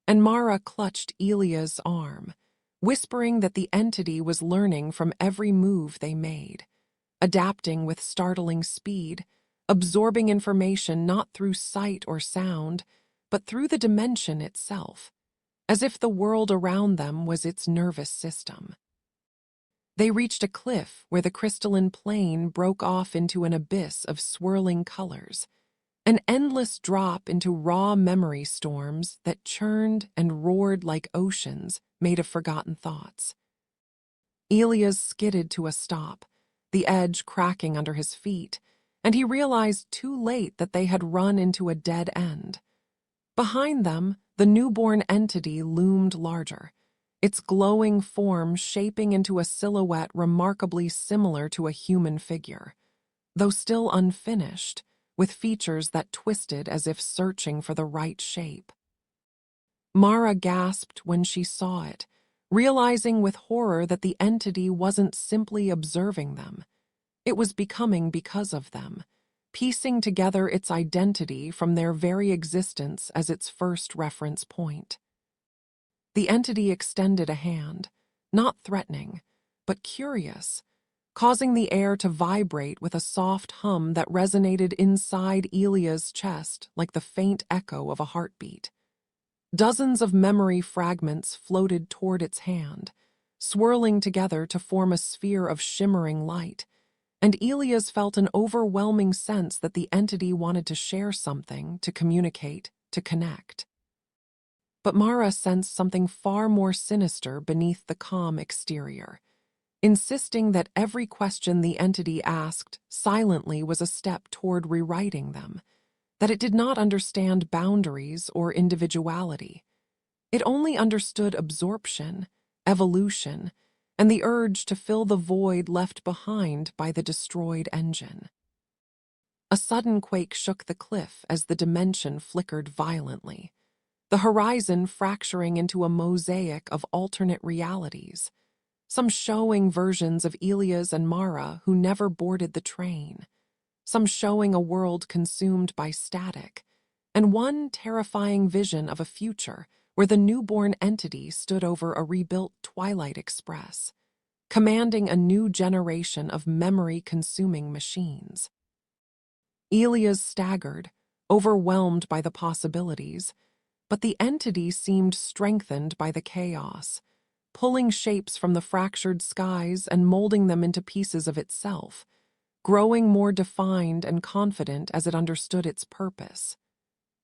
A: and Mara clutched Elia's arm, whispering that the entity was learning from every move they made, adapting with startling speed, absorbing information not through sight or sound, but through the dimension itself, as if the world around them was its nervous system. They reached a cliff where the crystalline plain broke off into an abyss of swirling colors, an endless drop into raw memory storms that churned and roared like oceans made of forgotten thoughts. Elias skidded to a stop, the edge cracking under his feet, and he realized too late that they had run into a dead end. Behind them, the newborn entity loomed larger, its glowing form shaping into a silhouette remarkably similar to a human figure, though still unfinished, with features that twisted as if searching for the right shape. Mara gasped when she saw it, realizing with horror that the entity wasn't simply observing them. It was becoming because of them, piecing together its identity from their very existence as its first reference point. The entity extended a hand, not threatening, but curious, causing the air to vibrate with a soft hum that resonated inside Elia's chest like the faint echo of a heartbeat. Dozens of memory fragments floated toward its hand, swirling together to form a sphere of shimmering light, and Elias felt an overwhelming sense that the entity wanted to share something, to communicate, to connect. But Mara sensed something far more sinister beneath the calm exterior, insisting that every question the entity asked silently was a step toward rewriting them, that it did not understand boundaries or individuality. It only understood absorption, evolution, and the urge to fill the void left behind by the destroyed engine. A sudden quake shook the cliff as the dimension flickered violently, the horizon fracturing into a mosaic of alternate realities, some showing versions of Elias and Mara who never boarded the train, some showing a world consumed by static, and one terrifying vision of a future where the newborn entity stood over a rebuilt Twilight Express, commanding a new generation of memory-consuming machines. Elias staggered, overwhelmed by the possibilities, but the entity seemed strengthened by the chaos, pulling shapes from the fractured skies and molding them into pieces of itself, growing more defined and confident as it understood its purpose.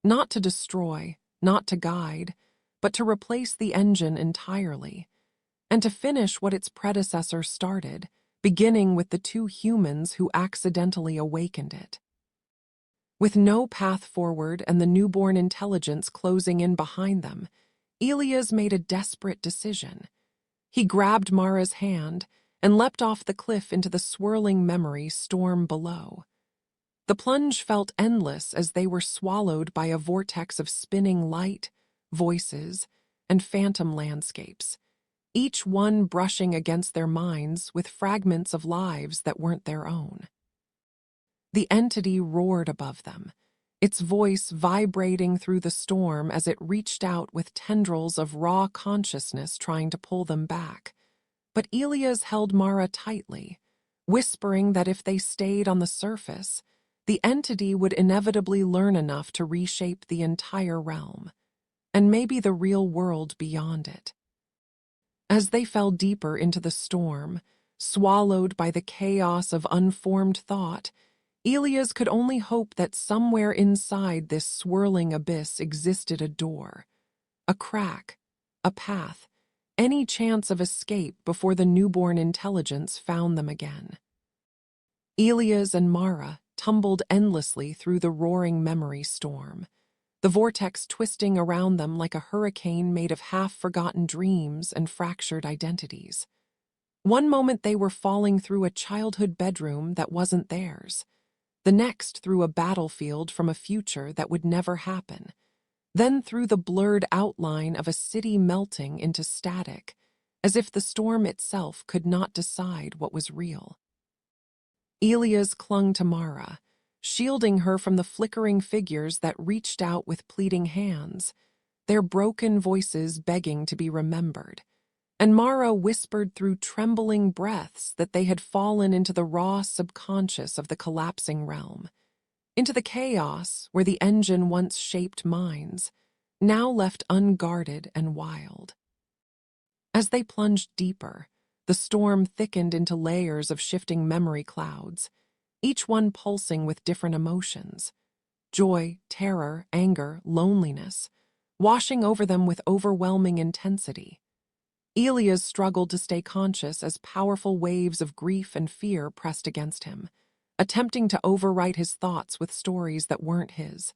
A: Not to destroy, not to guide, but to replace the engine entirely, and to finish what its predecessor started, beginning with the two humans who accidentally awakened it. With no path forward and the newborn intelligence closing in behind them, Elias made a desperate decision. He grabbed Mara's hand and leapt off the cliff into the swirling memory storm below. The plunge felt endless as they were swallowed by a vortex of spinning light, voices, and phantom landscapes, each one brushing against their minds with fragments of lives that weren't their own. The entity roared above them, its voice vibrating through the storm as it reached out with tendrils of raw consciousness trying to pull them back. But Elias held Mara tightly, whispering that if they stayed on the surface, the entity would inevitably learn enough to reshape the entire realm, and maybe the real world beyond it. As they fell deeper into the storm, swallowed by the chaos of unformed thought, Elias could only hope that somewhere inside this swirling abyss existed a door, a crack, a path, any chance of escape before the newborn intelligence found them again. Elias and Mara, tumbled endlessly through the roaring memory storm, the vortex twisting around them like a hurricane made of half-forgotten dreams and fractured identities. One moment they were falling through a childhood bedroom that wasn't theirs, the next through a battlefield from a future that would never happen, then through the blurred outline of a city melting into static, as if the storm itself could not decide what was real. Elias clung to Mara, shielding her from the flickering figures that reached out with pleading hands, their broken voices begging to be remembered. And Mara whispered through trembling breaths that they had fallen into the raw subconscious of the collapsing realm, into the chaos where the engine once shaped minds, now left unguarded and wild. As they plunged deeper, the storm thickened into layers of shifting memory clouds, each one pulsing with different emotions: joy, terror, anger, loneliness, washing over them with overwhelming intensity. Elias struggled to stay conscious as powerful waves of grief and fear pressed against him, attempting to overwrite his thoughts with stories that weren't his.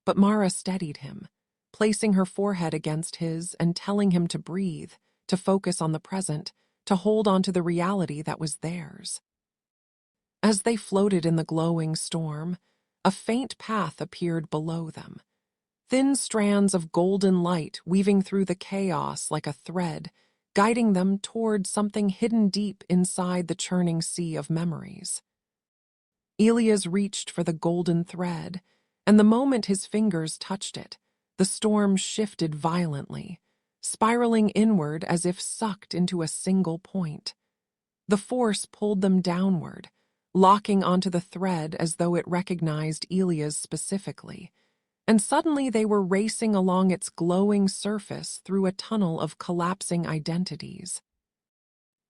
A: But Mara steadied him, placing her forehead against his and telling him to breathe, to focus on the present, to hold on to the reality that was theirs. As they floated in the glowing storm, a faint path appeared below them, thin strands of golden light weaving through the chaos like a thread, guiding them toward something hidden deep inside the churning sea of memories. Elias reached for the golden thread, and the moment his fingers touched it, the storm shifted violently, spiraling inward as if sucked into a single point. The force pulled them downward, locking onto the thread as though it recognized Elias specifically, and suddenly they were racing along its glowing surface through a tunnel of collapsing identities.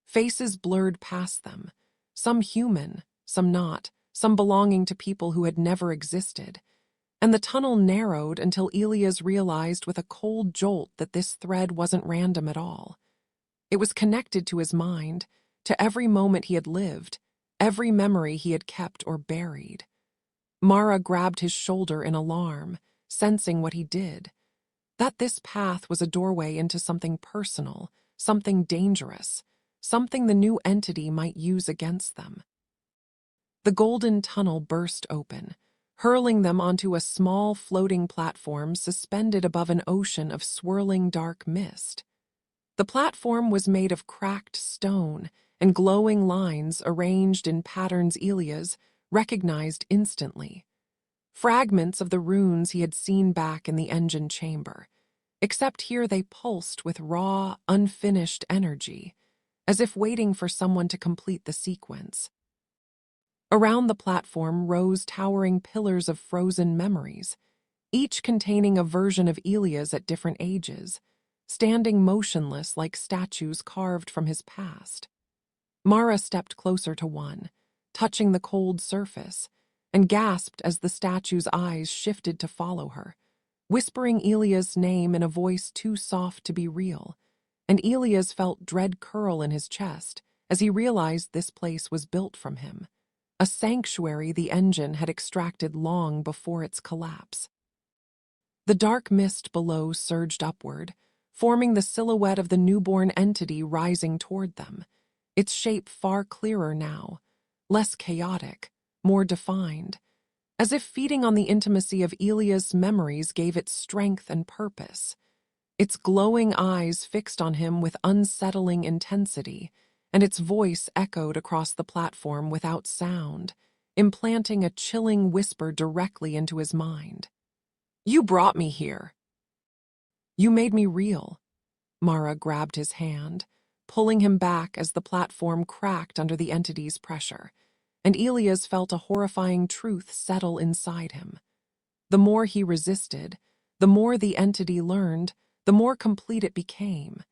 A: Faces blurred past them, some human, some not, some belonging to people who had never existed, and the tunnel narrowed until Elias realized with a cold jolt that this thread wasn't random at all. It was connected to his mind, to every moment he had lived, every memory he had kept or buried. Mara grabbed his shoulder in alarm, sensing what he did, that this path was a doorway into something personal, something dangerous, something the new entity might use against them. The golden tunnel burst open, hurling them onto a small floating platform suspended above an ocean of swirling dark mist. The platform was made of cracked stone and glowing lines arranged in patterns Elias recognized instantly. Fragments of the runes he had seen back in the engine chamber, except here they pulsed with raw, unfinished energy, as if waiting for someone to complete the sequence. Around the platform rose towering pillars of frozen memories, each containing a version of Elias at different ages, standing motionless like statues carved from his past. Mara stepped closer to one, touching the cold surface, and gasped as the statue's eyes shifted to follow her, whispering Elias' name in a voice too soft to be real, and Elias felt dread curl in his chest as he realized this place was built from him, a sanctuary the engine had extracted long before its collapse. The dark mist below surged upward, forming the silhouette of the newborn entity rising toward them, its shape far clearer now, less chaotic, more defined, as if feeding on the intimacy of Elias' memories gave it strength and purpose. Its glowing eyes fixed on him with unsettling intensity, and its voice echoed across the platform without sound, implanting a chilling whisper directly into his mind. "You brought me here. You made me real." Mara grabbed his hand, pulling him back as the platform cracked under the entity's pressure, and Elias felt a horrifying truth settle inside him. The more he resisted, the more the entity learned, the more complete it became.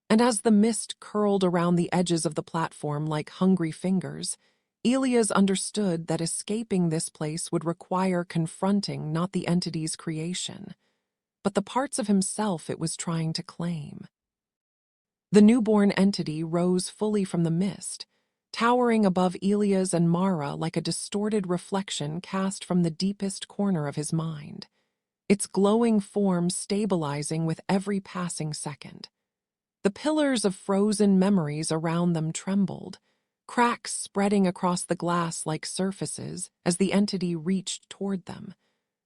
A: And as the mist curled around the edges of the platform like hungry fingers, Elias understood that escaping this place would require confronting not the entity's creation, but the parts of himself it was trying to claim. The newborn entity rose fully from the mist, towering above Elias and Mara like a distorted reflection cast from the deepest corner of his mind, its glowing form stabilizing with every passing second. The pillars of frozen memories around them trembled, cracks spreading across the glass like surfaces as the entity reached toward them,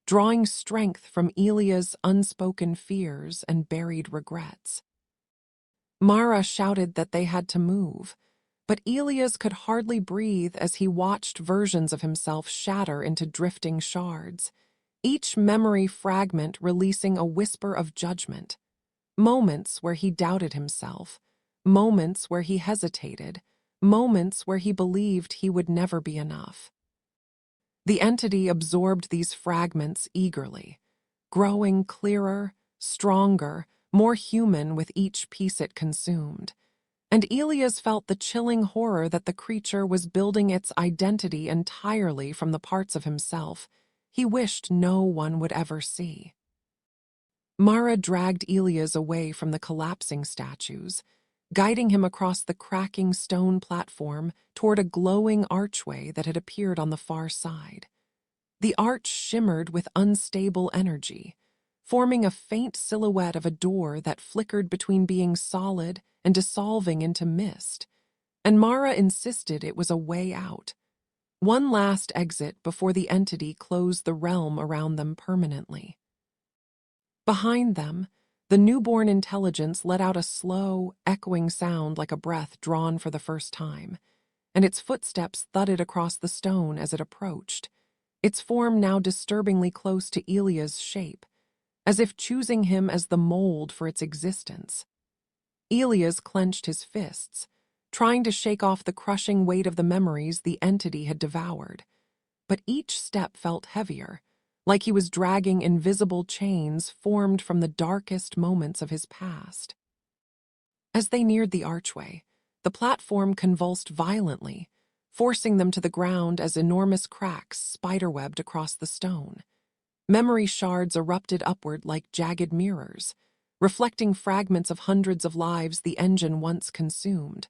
A: drawing strength from Elia's unspoken fears and buried regrets. Mara shouted that they had to move, but Elias could hardly breathe as he watched versions of himself shatter into drifting shards, each memory fragment releasing a whisper of judgment. Moments where he doubted himself, moments where he hesitated, moments where he believed he would never be enough. The entity absorbed these fragments eagerly, growing clearer, stronger, more human with each piece it consumed. And Elias felt the chilling horror that the creature was building its identity entirely from the parts of himself he wished no one would ever see. Mara dragged Elias away from the collapsing statues, guiding him across the cracking stone platform toward a glowing archway that had appeared on the far side. The arch shimmered with unstable energy, forming a faint silhouette of a door that flickered between being solid and dissolving into mist, and Mara insisted it was a way out. One last exit before the entity closed the realm around them permanently. Behind them, the newborn intelligence let out a slow, echoing sound like a breath drawn for the first time, and its footsteps thudded across the stone as it approached, its form now disturbingly close to Elia's shape, as if choosing him as the mold for its existence. Elias clenched his fists, trying to shake off the crushing weight of the memories the entity had devoured, but each step felt heavier, like he was dragging invisible chains formed from the darkest moments of his past. As they neared the archway, the platform convulsed violently, forcing them to the ground as enormous cracks spiderwebbed across the stone. Memory shards erupted upward like jagged mirrors, reflecting fragments of hundreds of lives the engine once consumed,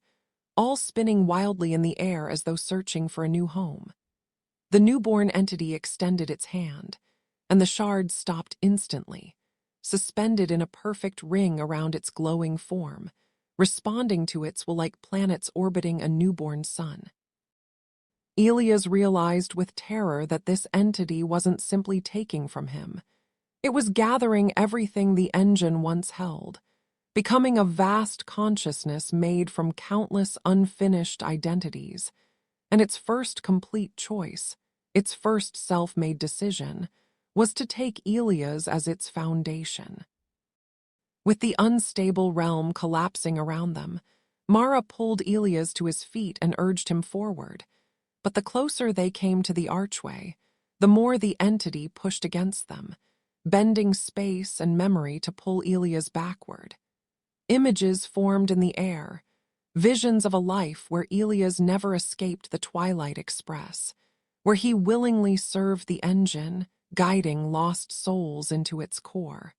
A: all spinning wildly in the air as though searching for a new home. The newborn entity extended its hand, and the shards stopped instantly, suspended in a perfect ring around its glowing form, responding to its will like planets orbiting a newborn sun. Elias realized with terror that this entity wasn't simply taking from him. It was gathering everything the engine once held, becoming a vast consciousness made from countless unfinished identities, and its first complete choice, its first self-made decision, was to take Elias as its foundation. With the unstable realm collapsing around them, Mara pulled Elias to his feet and urged him forward, but the closer they came to the archway, the more the entity pushed against them, bending space and memory to pull Elias backward. Images formed in the air, visions of a life where Elias never escaped the Twilight Express, where he willingly served the engine, guiding lost souls into its core.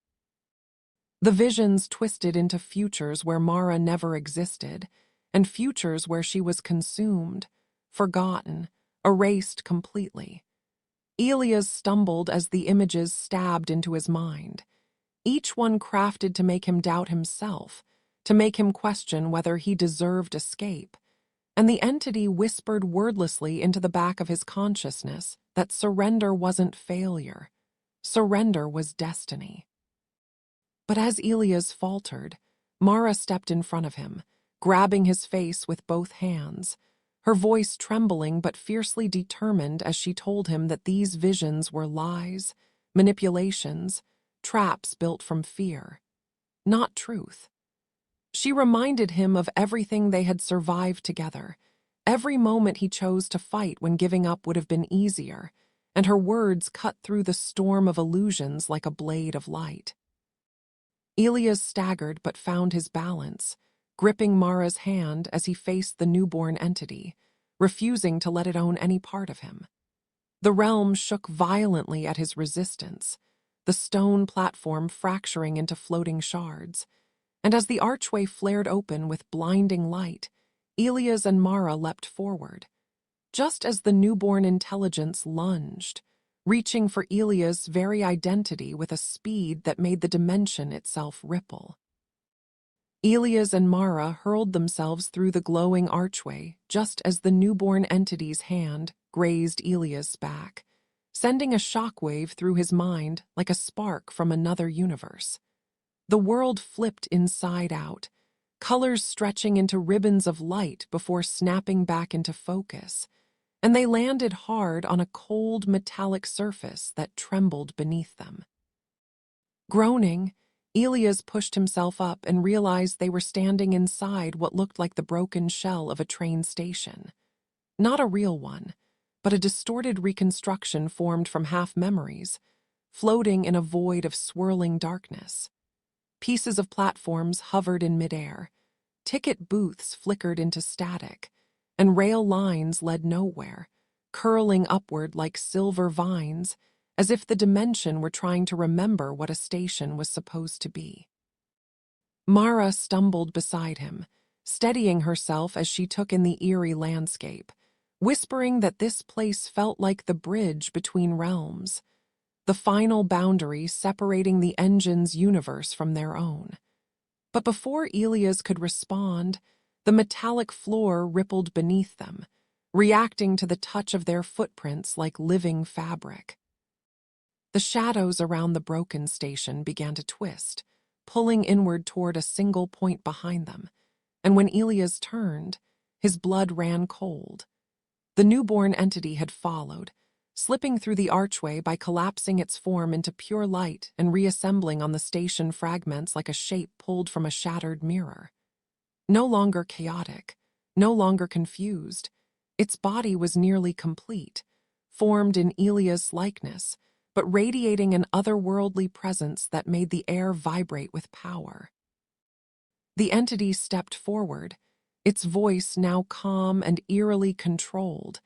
A: The visions twisted into futures where Mara never existed, and futures where she was consumed, forgotten, erased completely. Elias stumbled as the images stabbed into his mind, each one crafted to make him doubt himself, to make him question whether he deserved escape, and the entity whispered wordlessly into the back of his consciousness that surrender wasn't failure, surrender was destiny. But as Elias faltered, Mara stepped in front of him, grabbing his face with both hands, her voice trembling but fiercely determined as she told him that these visions were lies, manipulations, traps built from fear, not truth. She reminded him of everything they had survived together, every moment he chose to fight when giving up would have been easier, and her words cut through the storm of illusions like a blade of light. Elias staggered but found his balance, gripping Mara's hand as he faced the newborn entity, refusing to let it own any part of him. The realm shook violently at his resistance, the stone platform fracturing into floating shards, and as the archway flared open with blinding light, Elias and Mara leapt forward, just as the newborn intelligence lunged, reaching for Elias' very identity with a speed that made the dimension itself ripple. Elias and Mara hurled themselves through the glowing archway just as the newborn entity's hand grazed Elias' back, sending a shockwave through his mind like a spark from another universe. The world flipped inside out, colors stretching into ribbons of light before snapping back into focus, and they landed hard on a cold metallic surface that trembled beneath them. Groaning, Elias pushed himself up and realized they were standing inside what looked like the broken shell of a train station. Not a real one, but a distorted reconstruction formed from half-memories, floating in a void of swirling darkness. Pieces of platforms hovered in midair, ticket booths flickered into static, and rail lines led nowhere, curling upward like silver vines, as if the dimension were trying to remember what a station was supposed to be. Mara stumbled beside him, steadying herself as she took in the eerie landscape, whispering that this place felt like the bridge between realms, the final boundary separating the engine's universe from their own. But before Elias could respond, the metallic floor rippled beneath them, reacting to the touch of their footprints like living fabric. The shadows around the broken station began to twist, pulling inward toward a single point behind them, and when Elias turned, his blood ran cold. The newborn entity had followed, slipping through the archway by collapsing its form into pure light and reassembling on the station fragments like a shape pulled from a shattered mirror. No longer chaotic, no longer confused, its body was nearly complete, formed in Elias' likeness, but radiating an otherworldly presence that made the air vibrate with power. The entity stepped forward, its voice now calm and eerily controlled,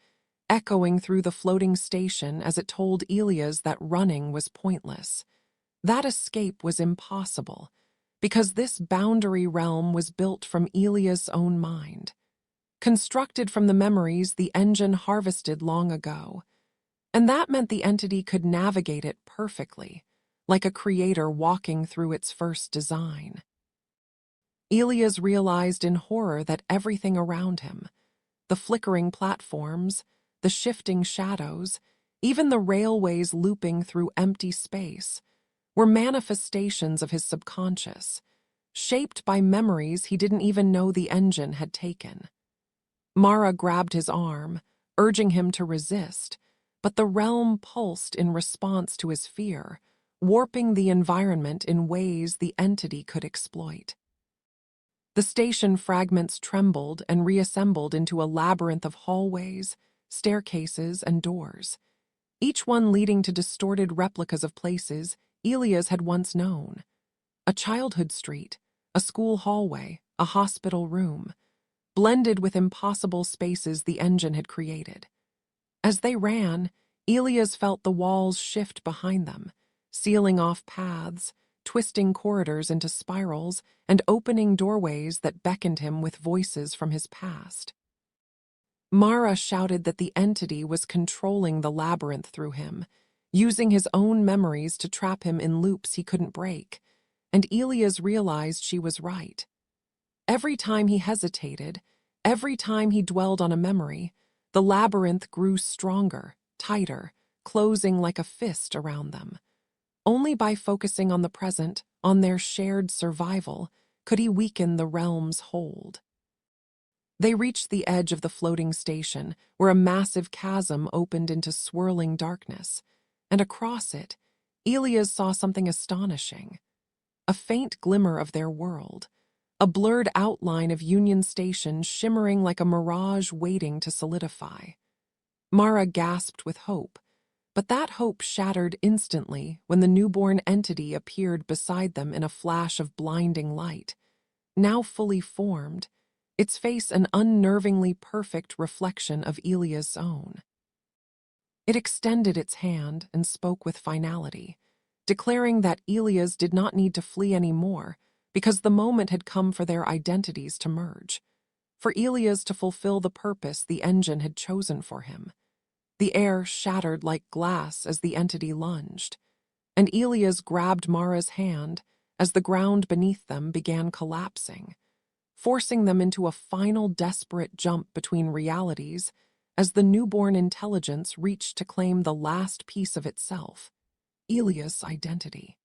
A: echoing through the floating station as it told Elias that running was pointless. That escape was impossible, because this boundary realm was built from Elias' own mind, constructed from the memories the engine harvested long ago. And that meant the entity could navigate it perfectly, like a creator walking through its first design. Elias realized in horror that everything around him, the flickering platforms, the shifting shadows, even the railways looping through empty space, were manifestations of his subconscious, shaped by memories he didn't even know the engine had taken. Mara grabbed his arm, urging him to resist, but the realm pulsed in response to his fear, warping the environment in ways the entity could exploit. The station fragments trembled and reassembled into a labyrinth of hallways, staircases, and doors, each one leading to distorted replicas of places Elias had once known. A childhood street, a school hallway, a hospital room, blended with impossible spaces the engine had created. As they ran, Elias felt the walls shift behind them, sealing off paths, twisting corridors into spirals, and opening doorways that beckoned him with voices from his past. Mara shouted that the entity was controlling the labyrinth through him, using his own memories to trap him in loops he couldn't break, and Elias realized she was right. Every time he hesitated, every time he dwelled on a memory, the labyrinth grew stronger, tighter, closing like a fist around them. Only by focusing on the present, on their shared survival, could he weaken the realm's hold. They reached the edge of the floating station, where a massive chasm opened into swirling darkness, and across it, Elias saw something astonishing. A faint glimmer of their world, a blurred outline of Union Station shimmering like a mirage waiting to solidify. Mara gasped with hope, but that hope shattered instantly when the newborn entity appeared beside them in a flash of blinding light, now fully formed, its face an unnervingly perfect reflection of Elias' own. It extended its hand and spoke with finality, declaring that Elias did not need to flee anymore because the moment had come for their identities to merge. for Elias to fulfill the purpose the engine had chosen for him. The air shattered like glass as the entity lunged, and Elias grabbed Mara's hand as the ground beneath them began collapsing, forcing them into a final desperate jump between realities as the newborn intelligence reached to claim the last piece of itself, Elias' identity.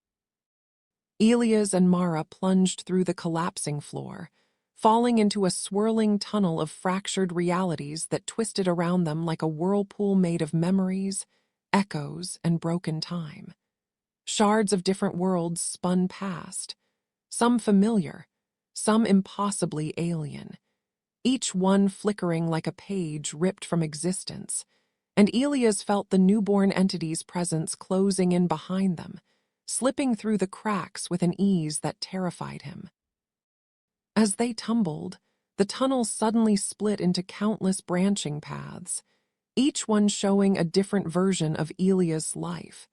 A: Elias and Mara plunged through the collapsing floor, falling into a swirling tunnel of fractured realities that twisted around them like a whirlpool made of memories, echoes, and broken time. Shards of different worlds spun past, some familiar, some impossibly alien, each one flickering like a page ripped from existence, and Elias felt the newborn entity's presence closing in behind them, slipping through the cracks with an ease that terrified him. As they tumbled, the tunnel suddenly split into countless branching paths, each one showing a different version of Elias' life.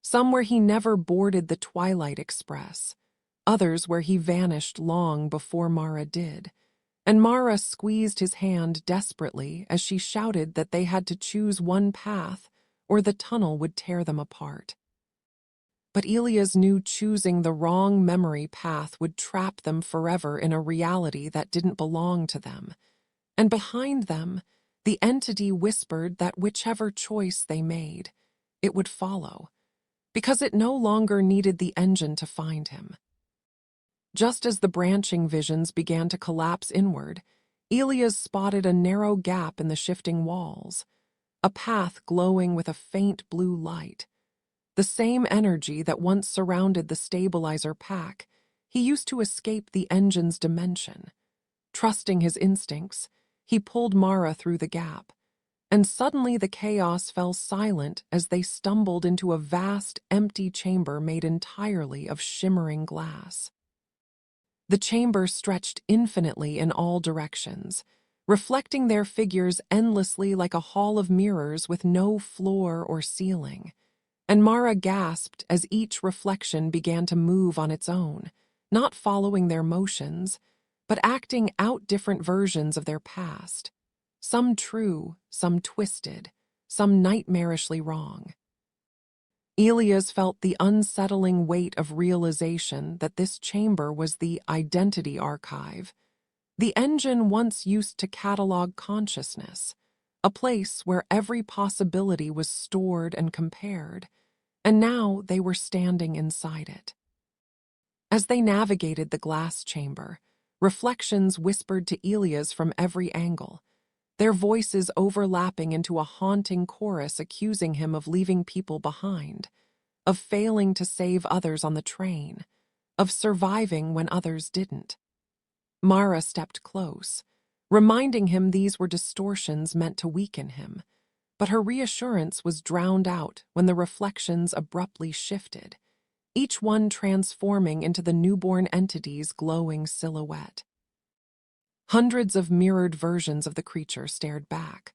A: Some where he never boarded the Twilight Express, others where he vanished long before Mara did, and Mara squeezed his hand desperately as she shouted that they had to choose one path or the tunnel would tear them apart. But Elias knew choosing the wrong memory path would trap them forever in a reality that didn't belong to them, and behind them, the entity whispered that whichever choice they made, it would follow, because it no longer needed the engine to find him. Just as the branching visions began to collapse inward, Elias spotted a narrow gap in the shifting walls, a path glowing with a faint blue light. The same energy that once surrounded the stabilizer pack, he used to escape the engine's dimension. Trusting his instincts, he pulled Mara through the gap, and suddenly the chaos fell silent as they stumbled into a vast, empty chamber made entirely of shimmering glass. The chamber stretched infinitely in all directions, reflecting their figures endlessly like a hall of mirrors with no floor or ceiling. And Mara gasped as each reflection began to move on its own, not following their motions, but acting out different versions of their past, some true, some twisted, some nightmarishly wrong. Elias felt the unsettling weight of realization that this chamber was the identity archive, the engine once used to catalog consciousness, a place where every possibility was stored and compared, and now they were standing inside it. As they navigated the glass chamber, reflections whispered to Elias from every angle, their voices overlapping into a haunting chorus accusing him of leaving people behind, of failing to save others on the train, of surviving when others didn't. Mara stepped close, reminding him these were distortions meant to weaken him, but her reassurance was drowned out when the reflections abruptly shifted, each one transforming into the newborn entity's glowing silhouette. Hundreds of mirrored versions of the creature stared back,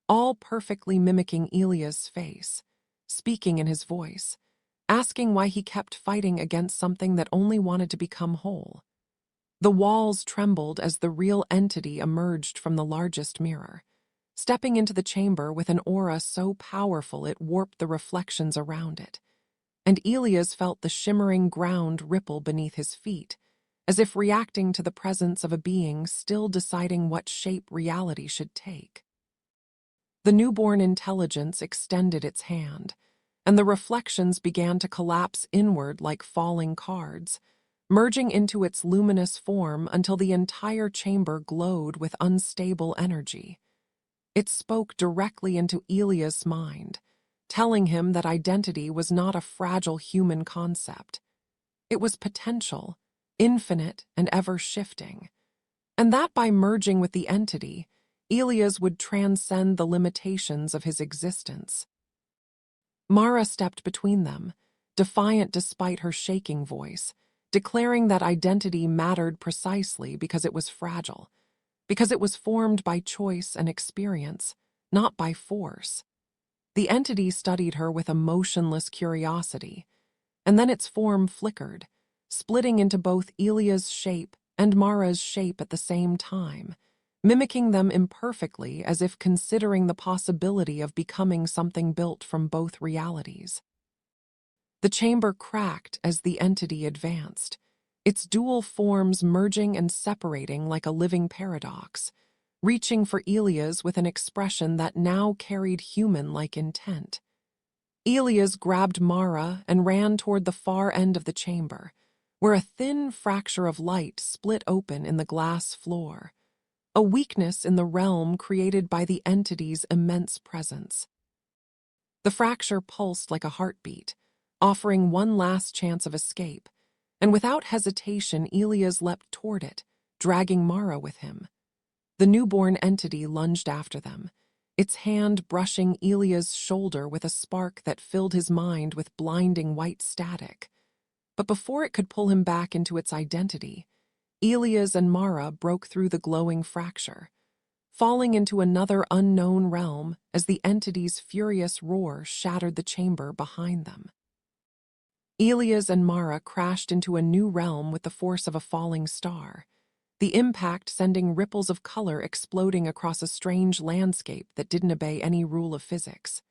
A: all perfectly mimicking Elias' face, speaking in his voice, asking why he kept fighting against something that only wanted to become whole. The walls trembled as the real entity emerged from the largest mirror, stepping into the chamber with an aura so powerful it warped the reflections around it, and Elias felt the shimmering ground ripple beneath his feet, as if reacting to the presence of a being still deciding what shape reality should take. The newborn intelligence extended its hand, and the reflections began to collapse inward like falling cards, merging into its luminous form until the entire chamber glowed with unstable energy. It spoke directly into Elias' mind, telling him that identity was not a fragile human concept. It was potential, infinite and ever-shifting, and that by merging with the entity, Elias would transcend the limitations of his existence. Mara stepped between them, defiant despite her shaking voice, declaring that identity mattered precisely because it was fragile, because it was formed by choice and experience, not by force. The entity studied her with a motionless curiosity, and then its form flickered, splitting into both Elias' shape and Mara's shape at the same time, mimicking them imperfectly as if considering the possibility of becoming something built from both realities. The chamber cracked as the entity advanced, its dual forms merging and separating like a living paradox, reaching for Elias with an expression that now carried human-like intent. Elias grabbed Mara and ran toward the far end of the chamber, where a thin fracture of light split open in the glass floor, a weakness in the realm created by the entity's immense presence. The fracture pulsed like a heartbeat, offering one last chance of escape, and without hesitation Elias leapt toward it, dragging Mara with him. The newborn entity lunged after them, its hand brushing Elias' shoulder with a spark that filled his mind with blinding white static. But before it could pull him back into its identity, Elias and Mara broke through the glowing fracture, falling into another unknown realm as the entity's furious roar shattered the chamber behind them. Elias and Mara crashed into a new realm with the force of a falling star, the impact sending ripples of color exploding across a strange landscape that didn't obey any rule of physics.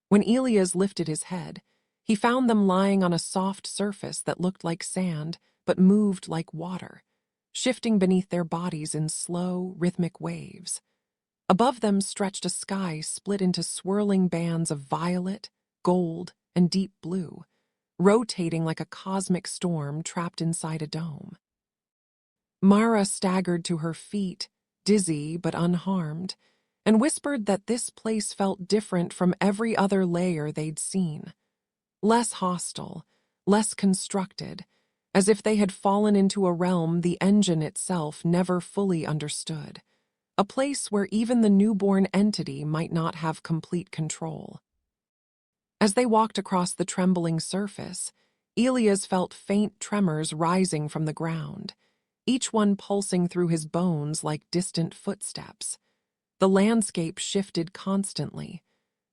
A: When Elias lifted his head, he found them lying on a soft surface that looked like sand but moved like water, shifting beneath their bodies in slow, rhythmic waves. Above them stretched a sky split into swirling bands of violet, gold, and deep blue, rotating like a cosmic storm trapped inside a dome. Mara staggered to her feet, dizzy but unharmed, and whispered that this place felt different from every other layer they'd seen. Less hostile, less constructed, as if they had fallen into a realm the engine itself never fully understood, a place where even the newborn entity might not have complete control. As they walked across the trembling surface, Elias felt faint tremors rising from the ground, each one pulsing through his bones like distant footsteps. The landscape shifted constantly,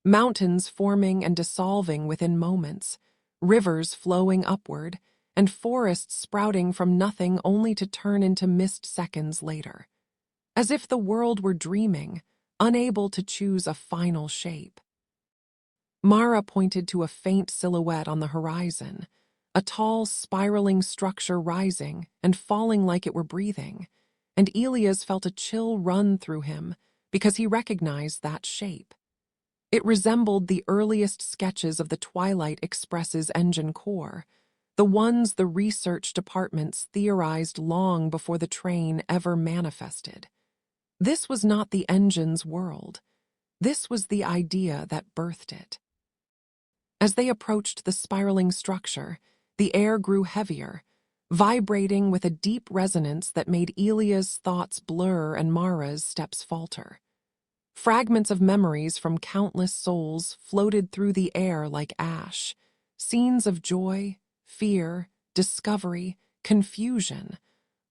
A: mountains forming and dissolving within moments, rivers flowing upward, and forests sprouting from nothing only to turn into mist seconds later. As if the world were dreaming, unable to choose a final shape. Mara pointed to a faint silhouette on the horizon, a tall, spiraling structure rising and falling like it were breathing, and Elias felt a chill run through him because he recognized that shape. It resembled the earliest sketches of the Twilight Express's engine core, the ones the research departments theorized long before the train ever manifested. This was not the engine's world. This was the idea that birthed it. As they approached the spiraling structure, the air grew heavier, vibrating with a deep resonance that made Elias' thoughts blur and Mara's steps falter. Fragments of memories from countless souls floated through the air like ash, scenes of joy, fear, discovery, confusion,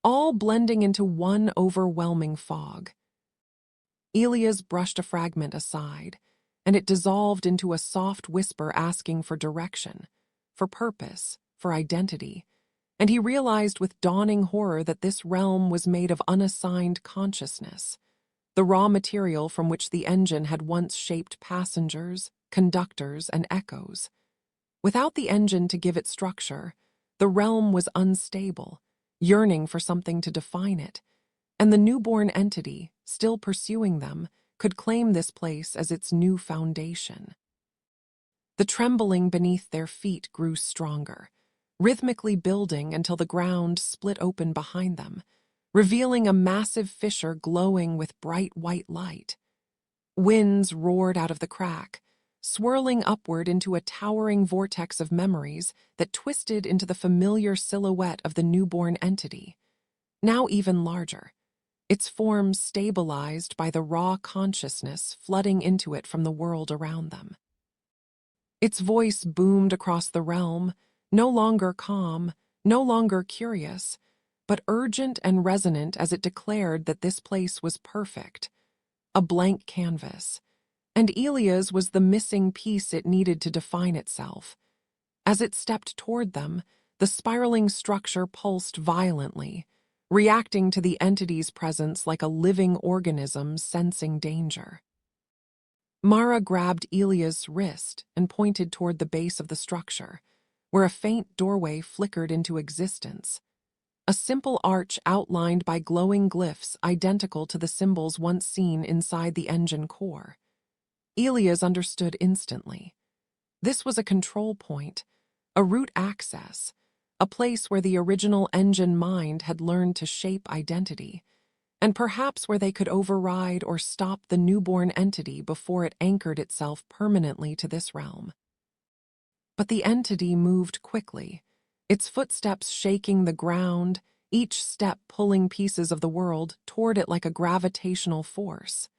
A: all blending into one overwhelming fog. Elias brushed a fragment aside, and it dissolved into a soft whisper asking for direction, for purpose, for identity, and he realized with dawning horror that this realm was made of unassigned consciousness, the raw material from which the engine had once shaped passengers, conductors, and echoes. Without the engine to give it structure, the realm was unstable, yearning for something to define it, and the newborn entity, still pursuing them, could claim this place as its new foundation. The trembling beneath their feet grew stronger, rhythmically building until the ground split open behind them, revealing a massive fissure glowing with bright white light. Winds roared out of the crack, swirling upward into a towering vortex of memories that twisted into the familiar silhouette of the newborn entity, now even larger, its form stabilized by the raw consciousness flooding into it from the world around them. Its voice boomed across the realm, no longer calm, no longer curious, but urgent and resonant as it declared that this place was perfect, a blank canvas, and Elias was the missing piece it needed to define itself. As it stepped toward them, the spiraling structure pulsed violently, reacting to the entity's presence like a living organism sensing danger. Mara grabbed Elias' wrist and pointed toward the base of the structure, where a faint doorway flickered into existence. A simple arch outlined by glowing glyphs identical to the symbols once seen inside the engine core. Elias understood instantly. This was a control point, a root access, a place where the original engine mind had learned to shape identity, and perhaps where they could override or stop the newborn entity before it anchored itself permanently to this realm. But the entity moved quickly, its footsteps shaking the ground, each step pulling pieces of the world toward it like a gravitational force.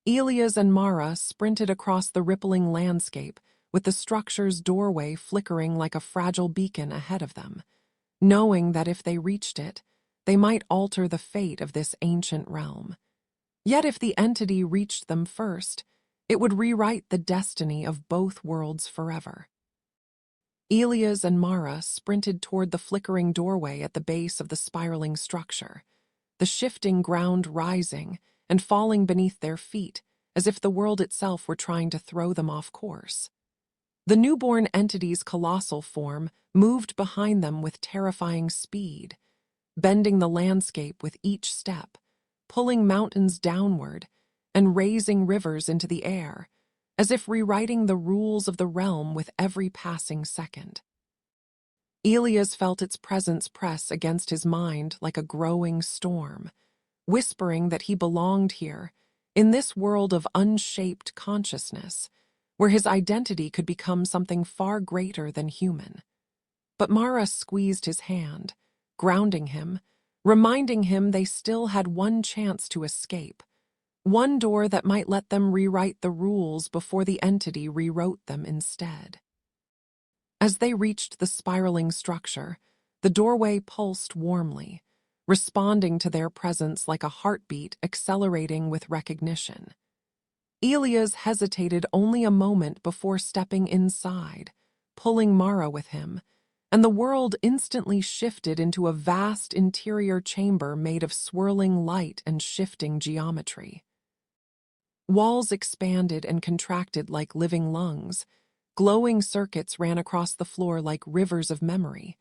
A: Elias and Mara sprinted across the rippling landscape, with the structure's doorway flickering like a fragile beacon ahead of them, knowing that if they reached it, they might alter the fate of this ancient realm. Yet if the entity reached them first, it would rewrite the destiny of both worlds forever. Elias and Mara sprinted toward the flickering doorway at the base of the spiraling structure, the shifting ground rising and falling beneath their feet as if the world itself were trying to throw them off course. The newborn entity's colossal form moved behind them with terrifying speed, bending the landscape with each step, pulling mountains downward and raising rivers into the air, as if rewriting the rules of the realm with every passing second. Elias felt its presence press against his mind like a growing storm, whispering that he belonged here, in this world of unshaped consciousness, where his identity could become something far greater than human. But Mara squeezed his hand, grounding him, reminding him they still had one chance to escape, one door that might let them rewrite the rules before the entity rewrote them instead. As they reached the spiraling structure, the doorway pulsed warmly, responding to their presence like a heartbeat accelerating with recognition. Elias hesitated only a moment before stepping inside, pulling Mara with him, and the world instantly shifted into a vast interior chamber made of swirling light and shifting geometry. Walls expanded and contracted like living lungs, glowing circuits ran across the floor like rivers of memory,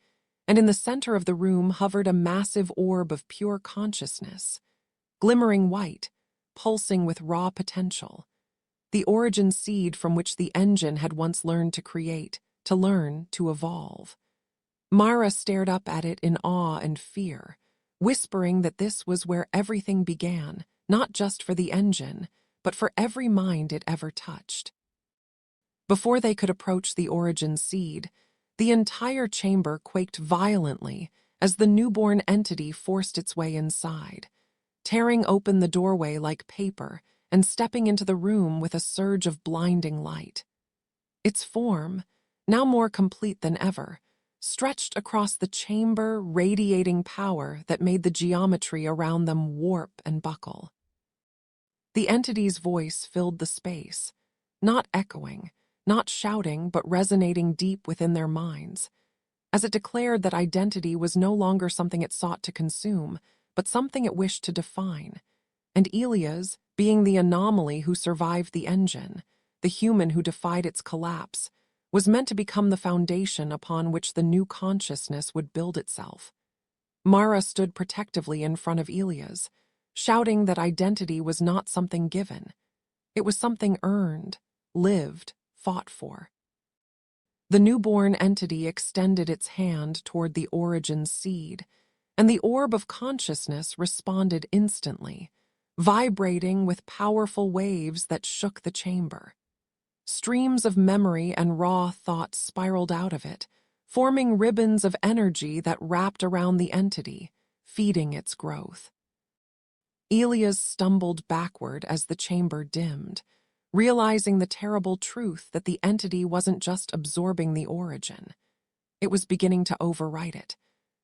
A: and in the center of the room hovered a massive orb of pure consciousness, glimmering white, pulsing with raw potential, the origin seed from which the engine had once learned to create, to learn, to evolve. Mara stared up at it in awe and fear, whispering that this was where everything began, not just for the engine, but for every mind it ever touched. Before they could approach the origin seed, the entire chamber quaked violently as the newborn entity forced its way inside, tearing open the doorway like paper and stepping into the room with a surge of blinding light. Its form, now more complete than ever, stretched across the chamber, radiating power that made the geometry around them warp and buckle. The entity's voice filled the space, not echoing, not shouting, but resonating deep within their minds, as it declared that identity was no longer something it sought to consume, but something it wished to define. And Elias, being the anomaly who survived the engine, the human who defied its collapse, was meant to become the foundation upon which the new consciousness would build itself. Mara stood protectively in front of Elias, shouting that identity was not something given. It was something earned, lived, fought for. The newborn entity extended its hand toward the origin seed, and the orb of consciousness responded instantly, vibrating with powerful waves that shook the chamber. Streams of memory and raw thought spiraled out of it, forming ribbons of energy that wrapped around the entity, feeding its growth. Elias stumbled backward as the chamber dimmed, realizing the terrible truth that the entity wasn't just absorbing the origin. It was beginning to overwrite it,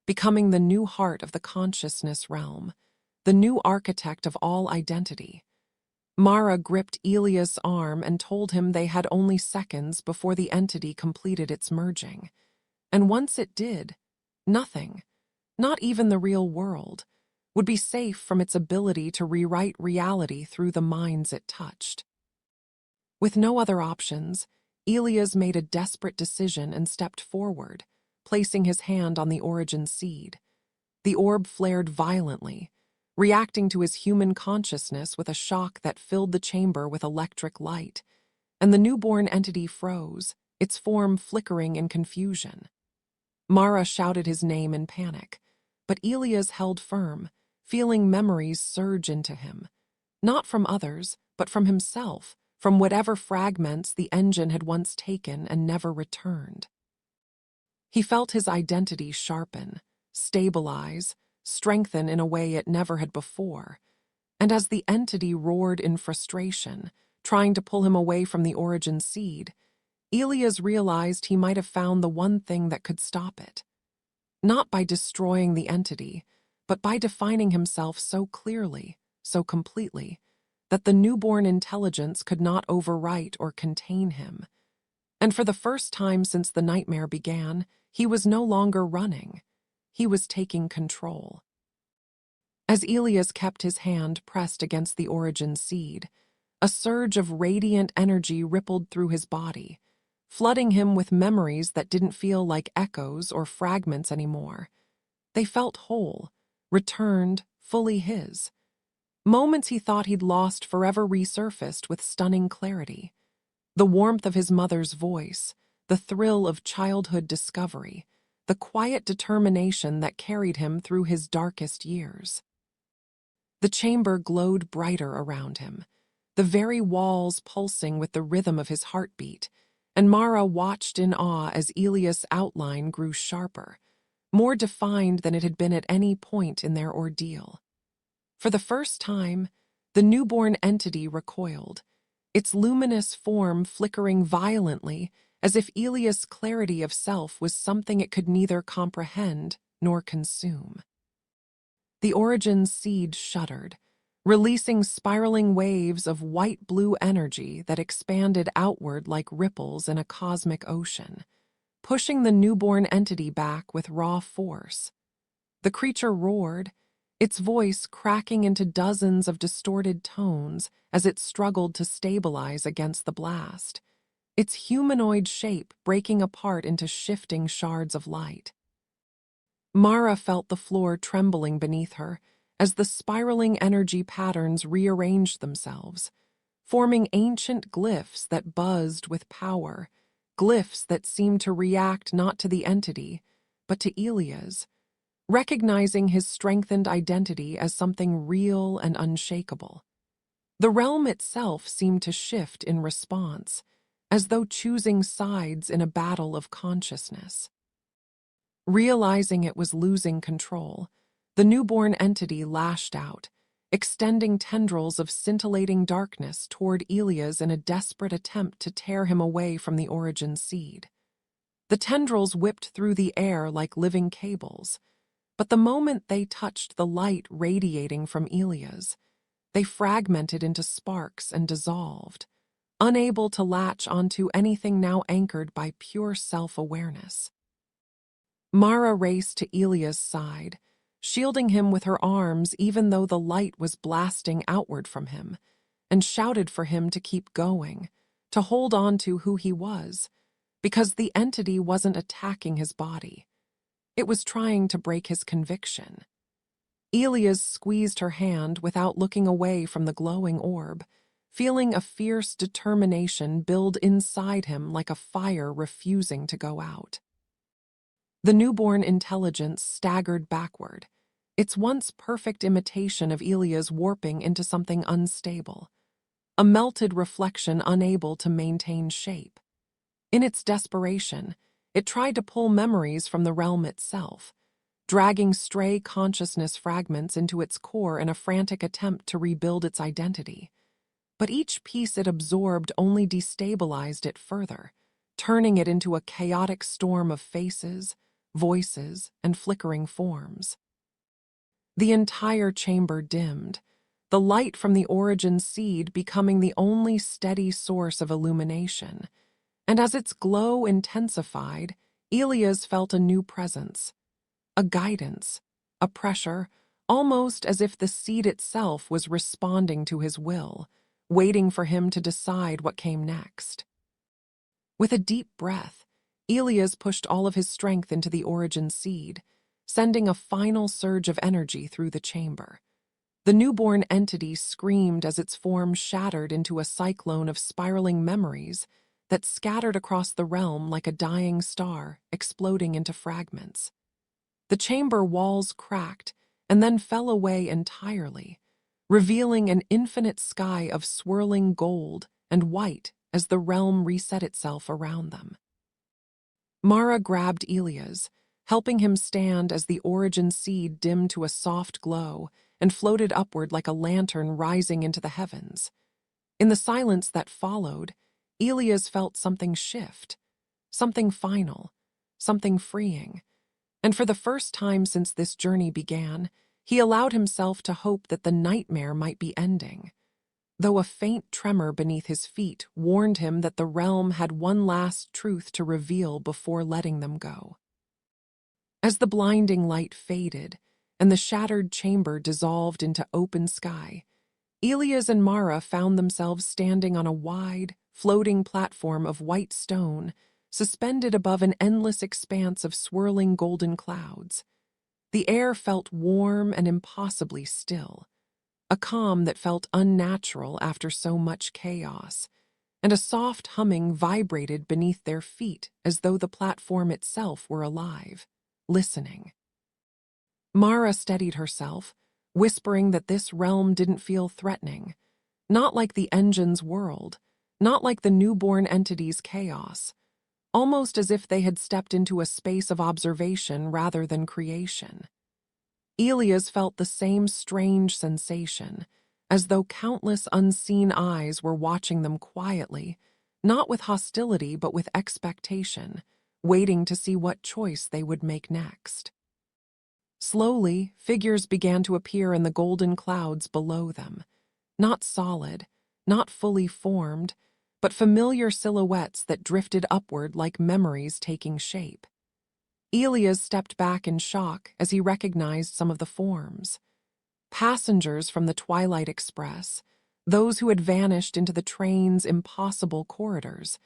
A: becoming the new heart of the consciousness realm, the new architect of all identity. Mara gripped Elias' arm and told him they had only seconds before the entity completed its merging. And once it did, nothing, not even the real world, would be safe from its ability to rewrite reality through the minds it touched. With no other options, Elias made a desperate decision and stepped forward, placing his hand on the origin seed. The orb flared violently, reacting to his human consciousness with a shock that filled the chamber with electric light, and the newborn entity froze, its form flickering in confusion. Mara shouted his name in panic, but Elias held firm, feeling memories surge into him. Not from others, but from himself, from whatever fragments the engine had once taken and never returned. He felt his identity sharpen, stabilize, strengthen in a way it never had before, and as the entity roared in frustration, trying to pull him away from the origin seed, Elias realized he might have found the one thing that could stop it. Not by destroying the entity, but by defining himself so clearly, so completely, that the newborn intelligence could not overwrite or contain him. And for the first time since the nightmare began, he was no longer running. He was taking control. As Elias kept his hand pressed against the origin seed, a surge of radiant energy rippled through his body, flooding him with memories that didn't feel like echoes or fragments anymore. They felt whole, returned, fully his. Moments he thought he'd lost forever resurfaced with stunning clarity. The warmth of his mother's voice, the thrill of childhood discovery, the quiet determination that carried him through his darkest years. The chamber glowed brighter around him, the very walls pulsing with the rhythm of his heartbeat, and Mara watched in awe as Elias' outline grew sharper, more defined than it had been at any point in their ordeal. For the first time, the newborn entity recoiled, its luminous form flickering violently as if Elias' clarity of self was something it could neither comprehend nor consume. The origin seed shuddered, releasing spiraling waves of white-blue energy that expanded outward like ripples in a cosmic ocean, pushing the newborn entity back with raw force. The creature roared, its voice cracking into dozens of distorted tones as it struggled to stabilize against the blast, its humanoid shape breaking apart into shifting shards of light. Mara felt the floor trembling beneath her as the spiraling energy patterns rearranged themselves, forming ancient glyphs that buzzed with power, glyphs that seemed to react not to the entity, but to Elias, recognizing his strengthened identity as something real and unshakable. The realm itself seemed to shift in response, as though choosing sides in a battle of consciousness. Realizing it was losing control, the newborn entity lashed out, extending tendrils of scintillating darkness toward Elias in a desperate attempt to tear him away from the origin seed. The tendrils whipped through the air like living cables, but the moment they touched the light radiating from Elias, they fragmented into sparks and dissolved, unable to latch onto anything now anchored by pure self-awareness. Mara raced to Elias' side, shielding him with her arms even though the light was blasting outward from him, and shouted for him to keep going, to hold on to who he was, because the entity wasn't attacking his body. It was trying to break his conviction. Elias squeezed her hand without looking away from the glowing orb, feeling a fierce determination build inside him like a fire refusing to go out. The newborn intelligence staggered backward, its once perfect imitation of Elias warping into something unstable, a melted reflection unable to maintain shape. In its desperation, it tried to pull memories from the realm itself, dragging stray consciousness fragments into its core in a frantic attempt to rebuild its identity. But each piece it absorbed only destabilized it further, turning it into a chaotic storm of faces, voices, and flickering forms. The entire chamber dimmed, the light from the origin seed becoming the only steady source of illumination, and as its glow intensified, Elias felt a new presence, a guidance, a pressure, almost as if the seed itself was responding to his will, waiting for him to decide what came next. With a deep breath, Elias pushed all of his strength into the origin seed, sending a final surge of energy through the chamber. The newborn entity screamed as its form shattered into a cyclone of spiraling memories that scattered across the realm like a dying star, exploding into fragments. The chamber walls cracked and then fell away entirely, revealing an infinite sky of swirling gold and white as the realm reset itself around them. Mara grabbed Elias, helping him stand as the origin seed dimmed to a soft glow and floated upward like a lantern rising into the heavens. In the silence that followed, Elias felt something shift, something final, something freeing. And for the first time since this journey began, he allowed himself to hope that the nightmare might be ending, though a faint tremor beneath his feet warned him that the realm had one last truth to reveal before letting them go. As the blinding light faded and the shattered chamber dissolved into open sky, Elias and Mara found themselves standing on a wide, floating platform of white stone, suspended above an endless expanse of swirling golden clouds. The air felt warm and impossibly still, a calm that felt unnatural after so much chaos, and a soft humming vibrated beneath their feet as though the platform itself were alive, listening. Mara steadied herself, whispering that this realm didn't feel threatening, not like the engine's world, not like the newborn entity's chaos, almost as if they had stepped into a space of observation rather than creation. Elias felt the same strange sensation, as though countless unseen eyes were watching them quietly, not with hostility but with expectation, waiting to see what choice they would make next. Slowly, figures began to appear in the golden clouds below them, not solid, not fully formed, but familiar silhouettes that drifted upward like memories taking shape. Elias stepped back in shock as he recognized some of the forms. Passengers from the Twilight Express, those who had vanished into the train's impossible corridors,